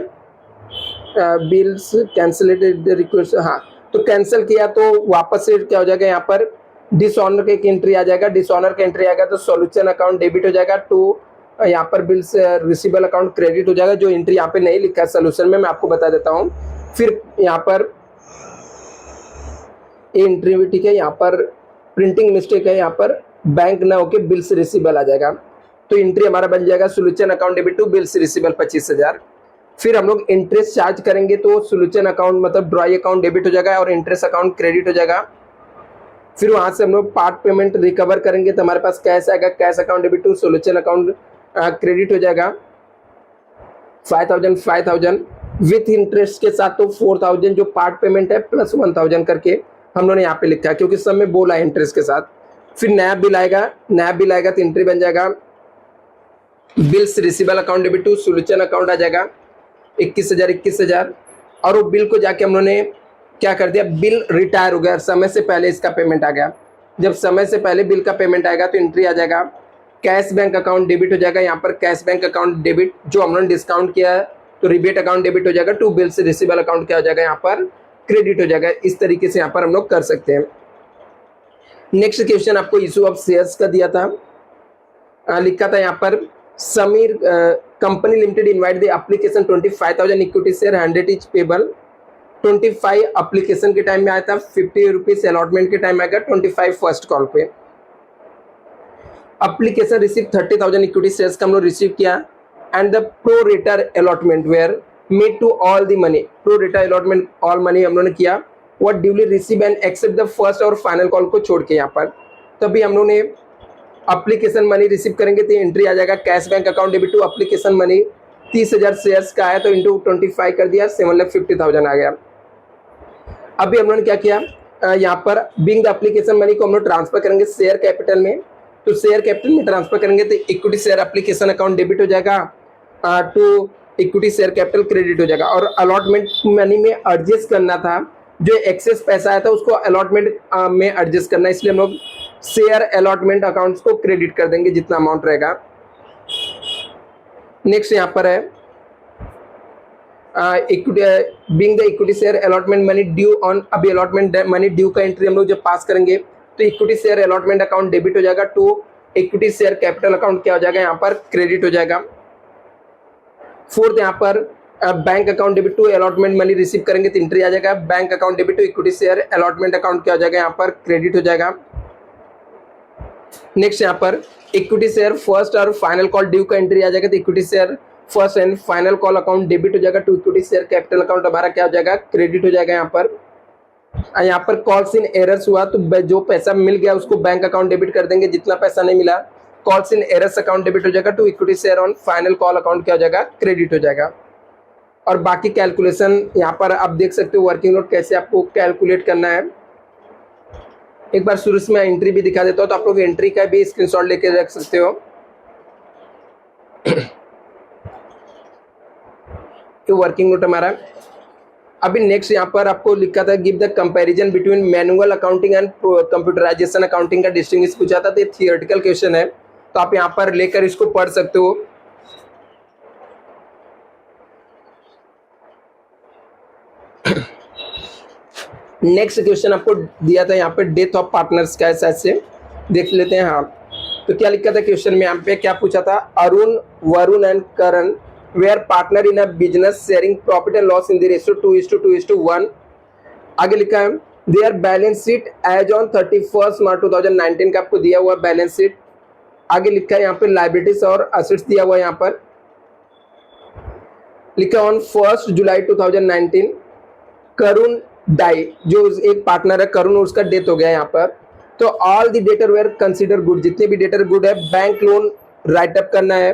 Speaker 1: बिल्स कैंसिलेटेड रिक्वेस्ट, हाँ, तो कैंसिल किया तो वापस से क्या हो जाएगा, यहाँ पर डिसऑनर का एक एंट्री आ जाएगा, डिसऑनर का एंट्री आएगा तो सोल्यूशन अकाउंट डेबिट हो जाएगा टू यहाँ पर बिल्स रिसीवेबल अकाउंट क्रेडिट हो जाएगा। जो एंट्री यहाँ पे नहीं लिखा है सोल्यूशन में, मैं आपको बता देता हूँ। फिर यहाँ पर एंट्री भी ठीक है, यहाँ पर प्रिंटिंग मिस्टेक है, यहाँ पर बैंक ना होके बिल्स रिसीवेबल आ जाएगा, तो एंट्री हमारा बन जाएगा solution account debit to bills receivable 25,000। फिर हम लोग इंटरेस्ट चार्ज करेंगे तो सोल्यूशन अकाउंट मतलब ड्रॉई अकाउंट डेबिट हो जाएगा और इंटरेस्ट अकाउंट क्रेडिट हो जाएगा। फिर वहां से हम लोग पार्ट पेमेंट रिकवर करेंगे तो हमारे पास कैश आएगा, cash account debit to solution account credit हो जाएगा 5,000 विथ इंटरेस्ट के साथ, तो 4,000 जो पार्ट पेमेंट है प्लस 1,000 करके हम लोगों ने यहाँ पे लिखा है क्योंकि सब में बोला है इंटरेस्ट के साथ। फिर नया बिल आएगा तो एंट्री बन जाएगा bills receivable account debit to solution account आ जाएगा 21,000 और वो बिल को जाके हम लोगों ने क्या कर दिया, बिल रिटायर हो गया, समय से पहले इसका पेमेंट आ गया। जब समय से पहले बिल का पेमेंट आएगा तो एंट्री आ जाएगा कैश बैंक अकाउंट डेबिट हो जाएगा, यहाँ पर कैश बैंक अकाउंट डेबिट जो हम लोगों ने डिस्काउंट किया है तो रिबेट अकाउंट डेबिट हो जाएगा टू बिल्स रिसीवेबल अकाउंट क्या हो जाएगा, यहाँ पर क्रेडिट हो जाएगा। इस तरीके से यहाँ पर हम लोग कर सकते हैं। नेक्स्ट क्वेश्चन आपको इशू ऑफ शेयर्स का दिया था, लिखा था यहाँ पर company limited invite the application 25,000 equity share 100 is payable. 25 application के टाइम में आया था, 50 रुपीज अलॉटमेंट के टाइम आएगा, 25 फर्स्ट कॉल पे। एप्लीकेशन रिसीव 30,000 इक्विटी शेयर्स का हम लोग रिसीव किया and the pro rata allotment were made to all the money. Pro rata allotment all money हम लोगों ने किया, what duly receive and accept the first और फाइनल कॉल को छोड़ के यहाँ पर। तभी हम लोग ने एप्लीकेशन मनी रिसीव करेंगे तो एंट्री आ जाएगा cash bank account debit to application money. 30,000 shares का आया तो इंटू 25 कर दिया, 7,50,000 आ गया। अभी हम लोगों ने क्या किया, यहाँ पर बिंग द एप्लीकेशन मनी को हम लोग ट्रांसफर करेंगे शेयर कैपिटल में। तो शेयर कैपिटल में ट्रांसफर करेंगे तो equity share application account debit हो जाएगा to equity share capital credit हो जाएगा। और अलॉटमेंट मनी में एडजस्ट करना था, जो एक्सेस पैसा आया था उसको अलॉटमेंट में एडजस्ट करना है, इसलिए हम लोग शेयर अलॉटमेंट अकाउंट्स को क्रेडिट कर देंगे जितना अमाउंट रहेगा। नेक्स्ट यहाँ पर है equity being the equity share allotment money due on. अभी अलॉटमेंट मनी ड्यू का एंट्री हम लोग जब पास करेंगे तो equity share allotment account debit हो जाएगा to equity share capital account क्या हो जाएगा, यहाँ पर क्रेडिट हो जाएगा। फोर्थ यहाँ पर bank account debit to allotment money receive करेंगे तो एंट्री आ जाएगा bank account debit to equity share allotment account क्या हो जाएगा, यहाँ पर क्रेडिट हो जाएगा। नेक्स्ट यहाँ पर इक्विटी शेयर फर्स्ट और फाइनल कॉल ड्यू का एंट्री आ जाएगा तो equity share first and final call account debit हो जाएगा to equity share capital account हमारा क्या हो जाएगा, क्रेडिट हो जाएगा। यहाँ पर कॉल्स इन एरर्स हुआ तो जो पैसा मिल गया उसको बैंक अकाउंट डेबिट कर देंगे, जितना पैसा नहीं मिला calls in arrears account debit हो जाएगा to equity share on final call account क्या हो जाएगा, क्रेडिट हो जाएगा। और बाकी कैलकुलेशन यहाँ पर आप देख सकते हो वर्किंग नोट कैसे आपको कैलकुलेट करना है। एक बार शुरू में एंट्री भी दिखा देता हूँ तो आप लोग एंट्री का भी स्क्रीनशॉट लेके रख सकते हो। ये वर्किंग नोट हमारा। अभी नेक्स्ट यहाँ पर आपको लिखा था give the comparison between manual accounting and computerization accounting का डिस्टिंग्विश पूछा था, तो ये थियोरेटिकल क्वेश्चन है तो आप यहाँ पर लेकर इसको पढ़ सकते हो। नेक्स्ट क्वेश्चन आपको दिया था यहाँ पे डेथ ऑफ पार्टनर्स का, ऐसे देख लेते हैं। हाँ, तो क्या लिखा था क्वेश्चन में, यहाँ पे क्या पूछा था, Arun Varun and Karan were partner in a business sharing profit and loss in the ratio 2:2:1। आगे लिखा है there balance sheet as on 31 March 2019 का आपको दिया हुआ बैलेंस शीट। आगे लिखा है यहाँ पे लाइबिलिटीज और असेट्स दिया हुआ, यहाँ पर लिखा ऑन 1 जुलाई 2019 करुण डाई, जो एक पार्टनर है करुण, उसका डेथ हो गया यहाँ पर। तो all the debtor were consider good, जितने भी डेटर गुड है, बैंक लोन राइट अप करना है,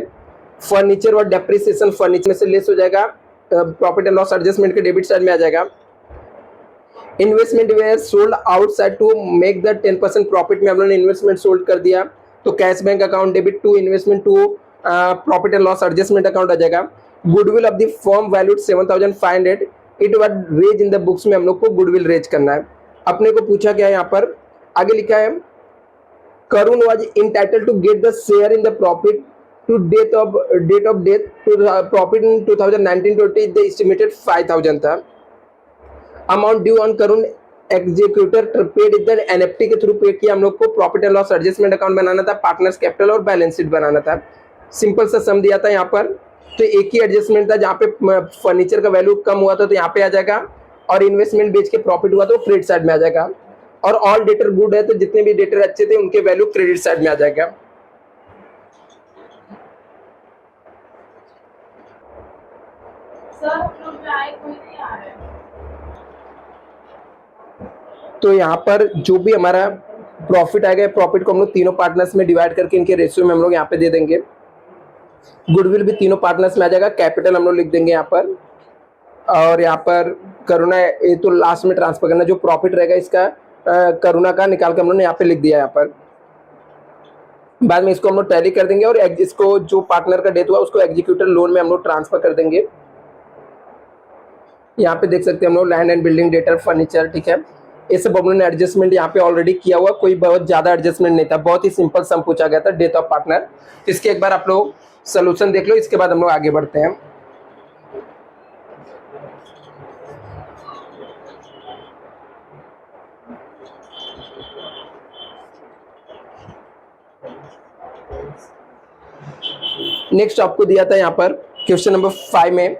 Speaker 1: फर्नीचर और डेप्रिसिएशन फर्नीचर में से लेस हो जाएगा, प्रॉफिट एंड लॉस एडजस्टमेंट के डेबिट साइड में आ जाएगा। Investment were sold outside to make the 10% profit में हम लोगों ने इन्वेस्टमेंट सोल्ड कर दिया तो cash bank account debit to investment to profit and loss adjustment account आ जाएगा। Goodwill of the firm valued 7,500 it was raised in the books में हम लोग को गुडविल रेज करना है। अपने को पूछा गया यहाँ पर, आगे लिखा है Karun was entitled to get the share in the profit to date of death to profit in 2019-20 the estimated 5,000 था। Amount due on Karun executor paid इधर एनएफटी के थ्रू पे किया हम लोग को। Profit and loss adjustment account बनाना था, पार्टनर्स कैपिटल और बैलेंस शीट बनाना था। सिंपल सा सम दिया था यहाँ पर, तो एक ही एडजस्टमेंट था, जहाँ पे फर्नीचर का वैल्यू कम हुआ था तो यहाँ पे आ जाएगा, और इन्वेस्टमेंट बेच के प्रॉफिट हुआ तो क्रेडिट साइड में आ जाएगा। और ऑल डेटर गुड है तो जितने भी डेटर अच्छे थे उनके वैल्यू क्रेडिट साइड में आ जाएगा। तो यहाँ पर जो भी हमारा प्रॉफिट आएगा, प्रॉफिट को हम लोग तीनों पार्टनर्स में डिवाइड करके इनके रेशियो में हम लोग यहाँ पे दे देंगे। गुडविल भी तीनों पार्टनर्स में आ जाएगा, कैपिटल हम लोग लिख देंगे यहाँ पर, और यहाँ पर करुणा ये तो लास्ट में ट्रांसफर करना, जो प्रॉफिट रहेगा इसका करुणा का निकाल के हम लोग ने यहाँ पे लिख दिया यहाँ पर। बाद में इसको हम लोग टैली कर देंगे और इसको जो पार्टनर का डेथ हुआ उसको एग्जीक्यूटर लोन में हम लोग ट्रांसफर कर देंगे। यहाँ पे देख सकते हैं हम लोग land and building debtor furniture, ठीक है, ये सब हम लोगों ने एडजस्टमेंट यहाँ पे ऑलरेडी किया हुआ, कोई बहुत ज्यादा एडजस्टमेंट नहीं था, बहुत ही सिंपल सम पूछा गया था डेथ ऑफ पार्टनर। इसके एक बार आप लोग सोल्यूशन देख लो, इसके बाद हम लोग आगे बढ़ते हैं। नेक्स्ट आपको दिया था यहाँ पर क्वेश्चन नंबर 5 में,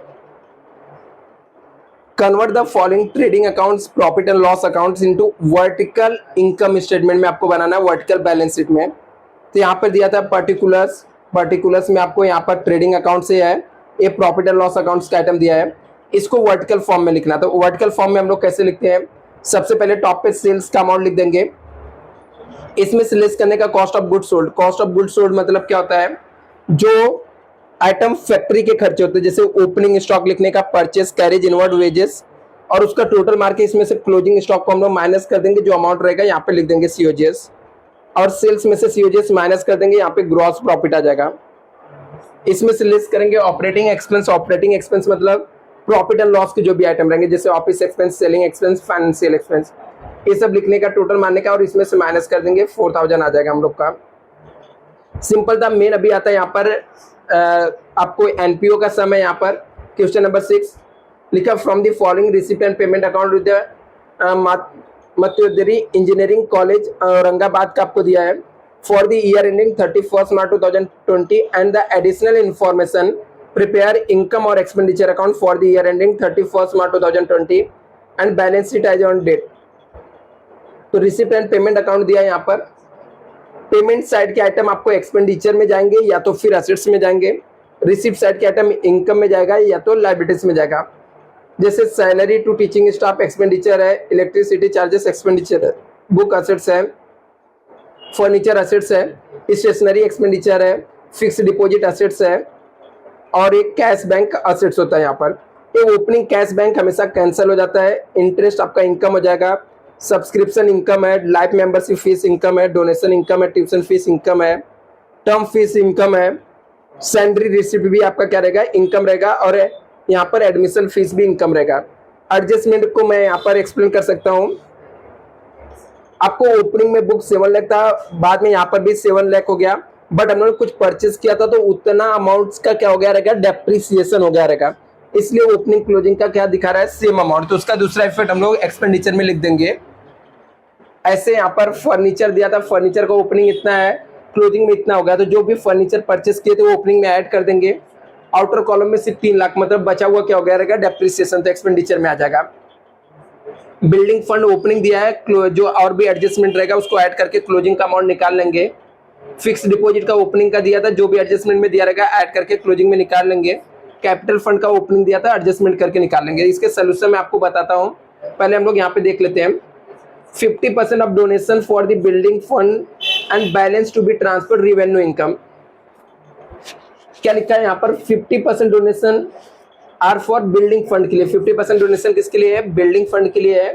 Speaker 1: convert the following trading accounts profit and loss accounts into vertical income statement में आपको बनाना है वर्टिकल बैलेंस शीट में। तो यहाँ पर दिया था पर्टिकुलर्स में आपको यहाँ पर ट्रेडिंग अकाउंट से है, ये प्रॉफिट एंड लॉस अकाउंट्स का आइटम दिया है, इसको वर्टिकल फॉर्म में लिखना। तो वर्टिकल फॉर्म में हम लोग कैसे लिखते हैं, सबसे पहले टॉप पे सेल्स का अमाउंट लिख देंगे, इसमें से लेस करने का cost of goods sold. Cost of goods sold मतलब क्या होता है, जो आइटम फैक्ट्री के खर्चे होते हैं, जैसे ओपनिंग स्टॉक लिखने का, परचेस, कैरेज, इनवर्ड वेजेस, और उसका टोटल मार के इसमें से क्लोजिंग स्टॉक को हम लोग माइनस कर देंगे, जो अमाउंट रहेगा यहाँ पे लिख देंगे सीओजीएस, और सेल्स में से सीओजीएस माइनस कर देंगे, यहाँ पे ग्रॉस प्रॉफिट आ जाएगा। इसमें से लेस करेंगे ऑपरेटिंग एक्सपेंस। ऑपरेटिंग एक्सपेंस मतलब प्रॉफिट एंड लॉस के जो भी आइटम रहेंगे, जैसे office expense, selling expense, financial expense, ये सब लिखने का, टोटल मारने का, और इसमें से माइनस कर देंगे, 4000 आ जाएगा हम लोग का। सिंपल था। मेन अभी आता है यहाँ पर आपको एनपीओ का सम है। यहाँ पर क्वेश्चन नंबर 6 लिखा, from the following receipt and payment account with Matsyodari engineering college Aurangabad का आपको दिया है, for the year ending 31 March 2020 and the additional information prepare income और expenditure account for the year ending 31 March 2020 and balance sheet as on date. तो receipt and payment account दिया है। यहाँ पर पेमेंट साइड के आइटम आपको expenditure में जाएंगे या तो फिर असेट्स में जाएंगे, रिसिप्ट साइड के आइटम इनकम में जाएगा या तो लायबिलिटीज में जाएगा। जैसे salary to teaching staff expenditure है, इलेक्ट्रिसिटी चार्जेस एक्सपेंडिचर है, बुक असेट्स है, फर्नीचर असेट्स है, स्टेशनरी एक्सपेंडिचर है, फिक्स डिपॉजिट असेट्स है, और एक कैश बैंक असेट्स होता है। यहाँ पर ये ओपनिंग कैश बैंक हमेशा कैंसिल हो जाता है, इंटरेस्ट आपका इनकम हो जाएगा, सब्सक्रिप्शन इनकम है, लाइफ मेंबरशिप फीस इनकम है, डोनेशन इनकम है, ट्यूशन फीस इनकम है, टर्म फीस इनकम है, सैलरी रिसिप्ट भी आपका क्या रहेगा, इनकम रहेगा, और यहाँ पर एडमिशन फीस भी इनकम रहेगा। एडजस्टमेंट को मैं यहाँ पर एक्सप्लेन कर सकता हूँ। आपको ओपनिंग में बुक 7 लाख था, बाद में यहाँ पर भी 7 लाख हो गया, बट हम लोगों ने कुछ परचेज किया था तो उतना अमाउंट का क्या हो गया रहेगा, डेप्रिसिएशन हो गया रहेगा, इसलिए ओपनिंग क्लोजिंग का क्या दिखा रहा है, सेम अमाउंट। तो उसका दूसरा इफेक्ट हम लोग एक्सपेंडिचर में लिख देंगे। ऐसे यहाँ पर फर्नीचर दिया था, फर्नीचर का ओपनिंग इतना है, क्लोजिंग में इतना हो गया, तो जो भी फर्नीचर परचेस किए थे वो ओपनिंग में ऐड कर देंगे। आउटर कॉलम में सिर्फ 3 लाख, मतलब बचा हुआ क्या हो गया रहेगा, डेप्रिसिएशन, तो एक्सपेंडिचर में आ जाएगा। बिल्डिंग फंड ओपनिंग दिया है, जो और भी एडजस्टमेंट रहेगा उसको ऐड करके क्लोजिंग का अमाउंट निकाल लेंगे। फिक्स डिपॉजिट का ओपनिंग का दिया था, जो भी एडजस्टमेंट में दिया रहेगा ऐड करके क्लोजिंग में निकाल लेंगे। कैपिटल फंड का ओपनिंग दिया था, एडजस्टमेंट करके निकाल लेंगे। इसके सोल्यूशन मैं आपको बताता हूँ, पहले हम लोग यहाँ पे देख लेते हैं। 50% of donation for the building fund and balance to be transfer revenue income. क्या लिखा है यहाँ पर, 50% donation are for building fund के लिए, 50% डोनेशन किसके लिए है, बिल्डिंग फंड के लिए है,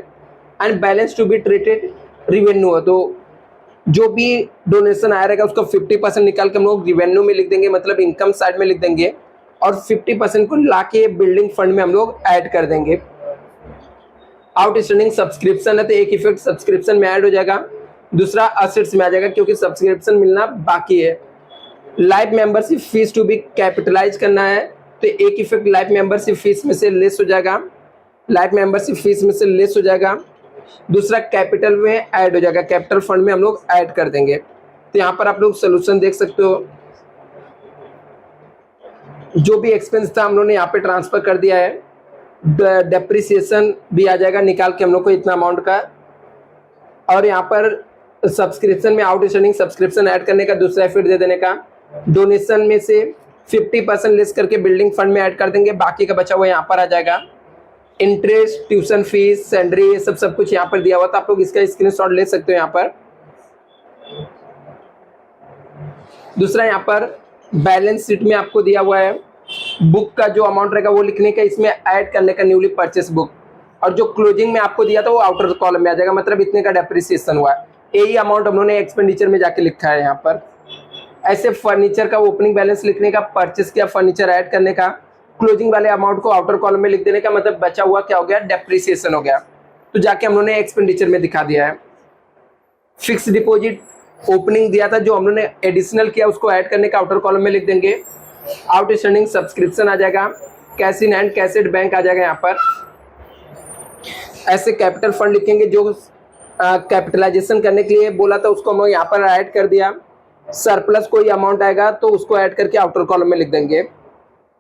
Speaker 1: and balance to be treated revenue है। तो जो भी डोनेशन आया रहेगा उसका 50% निकाल के हम लोग रेवेन्यू में लिख देंगे, मतलब इनकम साइड में लिख देंगे, और 50% को लाके बिल्डिंग फंड में हम लोग ऐड कर देंगे। आउटस्टैंडिंग सब्सक्रिप्शन है तो एक इफेक्ट सब्सक्रिप्शन में ऐड हो जाएगा, दूसरा असेट्स में आ जाएगा क्योंकि सब्सक्रिप्शन मिलना बाकी है। Life membership fee to be capitalize करना है तो एक इफेक्ट लाइफ मेंबरशिप फीस में से लेस हो जाएगा, लाइफ मेंबरशिप फीस में से लेस हो जाएगा। दूसरा कैपिटल में ऐड हो जाएगा, कैपिटल फंड में हम लोग ऐड कर देंगे। तो यहाँ पर आप लोग सोल्यूशन देख सकते हो, जो भी एक्सपेंस था हम लोग ने यहाँ पे ट्रांसफर कर दिया है, डेप्रिसिएशन भी आ जाएगा निकाल के हम लोग को इतना अमाउंट का, और यहाँ पर सब्सक्रिप्शन में आउटस्टैंडिंग सब्सक्रिप्शन ऐड करने का दूसरा इफेक्ट दे देने का। डोनेशन में से 50% लेस करके बिल्डिंग फंड में ऐड कर देंगे, बाकी का बचा हुआ यहाँ पर आ जाएगा। इंटरेस्ट, ट्यूशन फीस, सैलरी, ये सब कुछ यहाँ पर दिया हुआ था, आप लोग इसका स्क्रीनशॉट ले सकते हो यहाँ पर। दूसरा यहाँ पर बैलेंस शीट में आपको दिया हुआ है, बुक का जो अमाउंट रहेगा वो लिखने का, इसमें ऐड करने का न्यूली परचेस बुक, और जो क्लोजिंग में आपको दिया था वो आउटर कॉलम में आ जाएगा, मतलब इतने का डेप्रिसिएशन हुआ है। यही अमाउंट हम लोगों ने एक्सपेंडिचर में जाके लिखा है यहाँ पर। ऐसे फर्नीचर का ओपनिंग बैलेंस लिखने का, परचेस किया फर्नीचर ऐड करने का, क्लोजिंग वाले अमाउंट को आउटर कॉलम में लिख देने का, मतलब बचा हुआ क्या हो गया, डेप्रिसिएशन हो गया, तो जाके हम लोगों ने एक्सपेंडिचर में दिखा दिया है। फिक्स डिपॉजिट ओपनिंग दिया था, जो हम लोगों ने एडिशनल किया उसको ऐड करने का आउटर कॉलम में लिख देंगे। आउटस्टैंडिंग सब्सक्रिप्शन आ जाएगा, cash in and cash at bank आ जाएगा यहाँ पर। ऐसे कैपिटल फंड लिखेंगे, जो कैपिटलाइजेशन करने के लिए बोला था उसको हम लोग यहाँ पर ऐड कर दिया। सरप्लस कोई अमाउंट आएगा तो उसको ऐड करके आउटर कॉलम में लिख देंगे।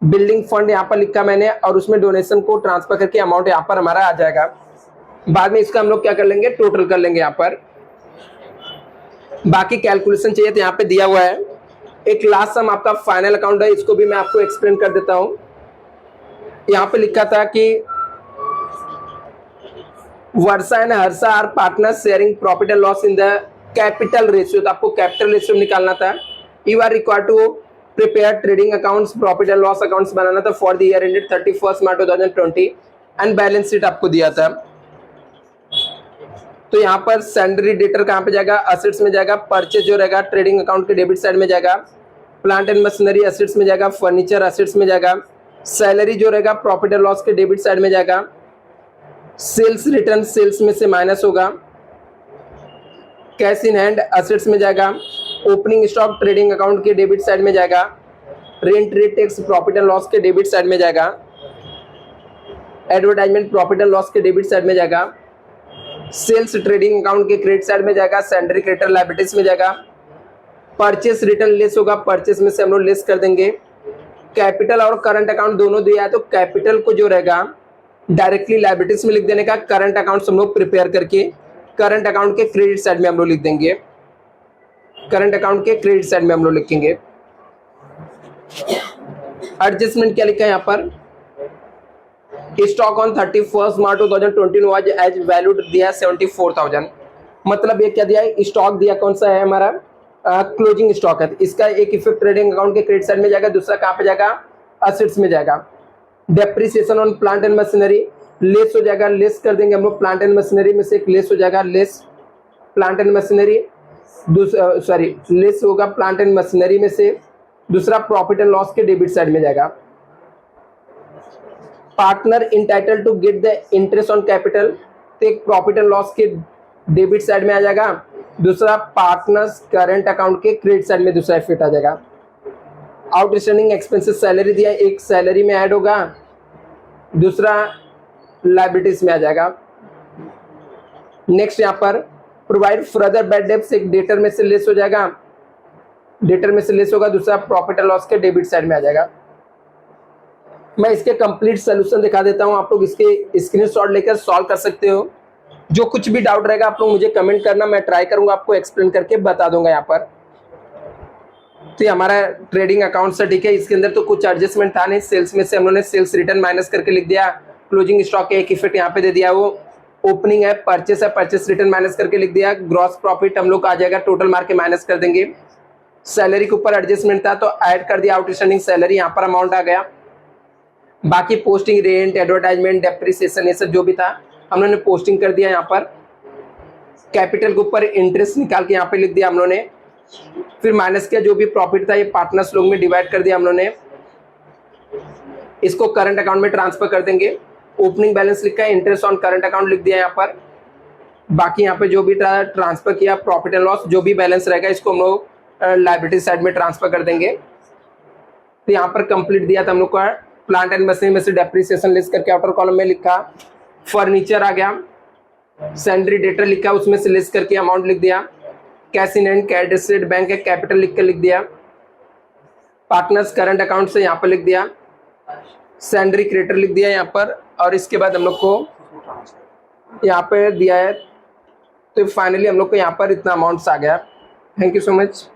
Speaker 1: बिल्डिंग फंड यहाँ पर लिखा मैंने और उसमें डोनेशन को ट्रांसफर करके अमाउंट यहाँ पर हमारा आ जाएगा। बाद में इसका हम लोग क्या कर लेंगे, टोटल कर लेंगे यहाँ पर। बाकी कैलकुलेशन चाहिए तो यहाँ पे दिया हुआ है। एक लास्ट सम आपका फाइनल अकाउंट है, इसको भी मैं आपको एक्सप्लेन कर देता हूँ। यहाँ पे लिखा था कि Varsha and Harsha are partner sharing profit and loss in the capital ratio, तो आपको कैपिटल रेशियो निकालना था। You are required to prepare trading accounts, profit and loss accounts बनाना था for the year ended 31 March 2020 and balance sheet आपको दिया था। तो यहाँ पर सैंडरी डेटर कहाँ पे जाएगा, असेट्स में जाएगा। परचेज जो रहेगा ट्रेडिंग अकाउंट के डेबिट साइड में जाएगा। प्लांट एंड मशीनरी असेट्स में जाएगा। फर्नीचर असेट्स में जाएगा। सैलरी जो रहेगा प्रॉफिट एंड लॉस के डेबिट साइड में जाएगा। सेल्स रिटर्न सेल्स में से माइनस होगा। कैश इन हैंड असेट्स में जाएगा। ओपनिंग स्टॉक ट्रेडिंग अकाउंट के डेबिट साइड में जाएगा। Rent rate tax profit and loss के डेबिट साइड में जाएगा। एडवर्टाइजमेंट प्रॉफिट एंड लॉस के डेबिट साइड में जाएगा। सेल्स ट्रेडिंग अकाउंट के क्रेडिट साइड में जाएगा। सैंडरी क्रेडिटर लायबिलिटीज में जाएगा। परचेस रिटर्न लेस होगा, परचेस में से हम लोग लेस कर देंगे। कैपिटल और करंट अकाउंट दोनों दिया है तो कैपिटल को जो रहेगा डायरेक्टली लायबिलिटीज में लिख देने का। करंट अकाउंट हम लोग प्रिपेयर करके करंट अकाउंट के क्रेडिट साइड में हम लोग लिख देंगे। करंट अकाउंट के क्रेडिट साइड में हम लोग लिखेंगे। एडजस्टमेंट क्या लिखा है यहाँ पर, stock on 31 March 2020 was as valued दिया 74,000। मतलब ये क्या दिया है, स्टॉक दिया कौन सा है हमारा, क्लोजिंग स्टॉक है। इसका एक इफेक्ट ट्रेडिंग अकाउंट के क्रेडिट साइड में जाएगा, दूसरा कहाँ पे जाएगा, असेट्स में जाएगा। Depreciation on plant and machinery less हो जाएगा, लेस कर देंगे हम लोग। प्लांट एंड मशीनरी में से एक लेस हो जाएगा, less plant and machinery, sorry less होगा प्लांट एंड मशीनरी में से। दूसरा प्रॉफिट एंड लॉस के डेबिट साइड में जाएगा। Partner entitle to get the interest on capital, तो एक प्रॉफिट एंड लॉस के डेबिट साइड में आ जाएगा। दूसरा पार्टनर्स करंट अकाउंट के क्रेडिट साइड में दूसरा इफेक्ट आ जाएगा। आउटस्टैंडिंग एक्सपेंसेस सैलरी दिया, एक सैलरी में ऐड होगा, दूसरा लायबिलिटीज में आ जाएगा। नेक्स्ट यहाँ पर प्रोवाइड फर्दर बैड डेब्ट्स, एक डेटर में से लेस हो जाएगा, डेटर में से लेस होगा, दूसरा प्रॉफिट एंड लॉस के डेबिट साइड में आ जाएगा। मैं इसके कंप्लीट सोल्यूशन दिखा देता हूं, आप लोग इसके स्क्रीनशॉट लेकर सॉल्व कर सकते हो। जो कुछ भी डाउट रहेगा आप लोग मुझे कमेंट करना, मैं ट्राई करूंगा आपको एक्सप्लेन करके बता दूंगा यहाँ पर। तो ये हमारा ट्रेडिंग अकाउंट से ठीक है, इसके अंदर तो कुछ एडजस्टमेंट था नहीं। सेल्स में से हम लोगों ने सेल्स रिटर्न माइनस करके लिख दिया। क्लोजिंग स्टॉक के एक इफेक्ट यहाँ पे दे दिया, वो ओपनिंग है, परचेस रिटर्न माइनस करके लिख दिया। ग्रॉस प्रॉफिट हम लोग आ जाएगा, टोटल मार के माइनस कर देंगे। सैलरी के ऊपर एडजस्टमेंट था तो ऐड कर दिया आउटस्टैंडिंग सैलरी, यहाँ पर अमाउंट आ गया। बाकी पोस्टिंग, रेंट, एडवर्टाइजमेंट, डेप्रिसिएशन, ये सब जो भी था हम लोगों ने पोस्टिंग कर दिया यहाँ पर। कैपिटल के ऊपर इंटरेस्ट निकाल के यहाँ पे लिख दिया हम लोगों ने। फिर माइनस किया, जो भी प्रॉफिट था ये पार्टनर्स लोग में डिवाइड कर दिया हम लोगों ने। इसको करंट अकाउंट में ट्रांसफर कर देंगे। ओपनिंग बैलेंस लिखा है, इंटरेस्ट ऑन करंट अकाउंट लिख दिया यहाँ पर। बाकी यहाँ पे जो भी था ट्रांसफर किया, प्रॉफिट एंड लॉस जो भी बैलेंस रहेगा इसको हम लोग लायबिलिटी साइड में ट्रांसफर कर देंगे। तो यहाँ पर कंप्लीट दिया था हम लोग का। प्लांट एंड मशीनरी में से डेप्रिसिएशन लेस करके आउटर कॉलम में लिखा। फर्नीचर आ गया, सैंडरी डेटर लिखा, उसमें से लेस करके अमाउंट लिख दिया। Cash in hand cash bank है, कैपिटल लिख कर लिख दिया। पार्टनर्स करंट अकाउंट से यहाँ पर लिख दिया। सैंडरी क्रेडिटर लिख दिया यहाँ पर, और इसके बाद हम लोग को यहाँ पे दिया है। तो फाइनली हम लोग को यहाँ पर इतना अमाउंट्स आ गया। Thank you so much.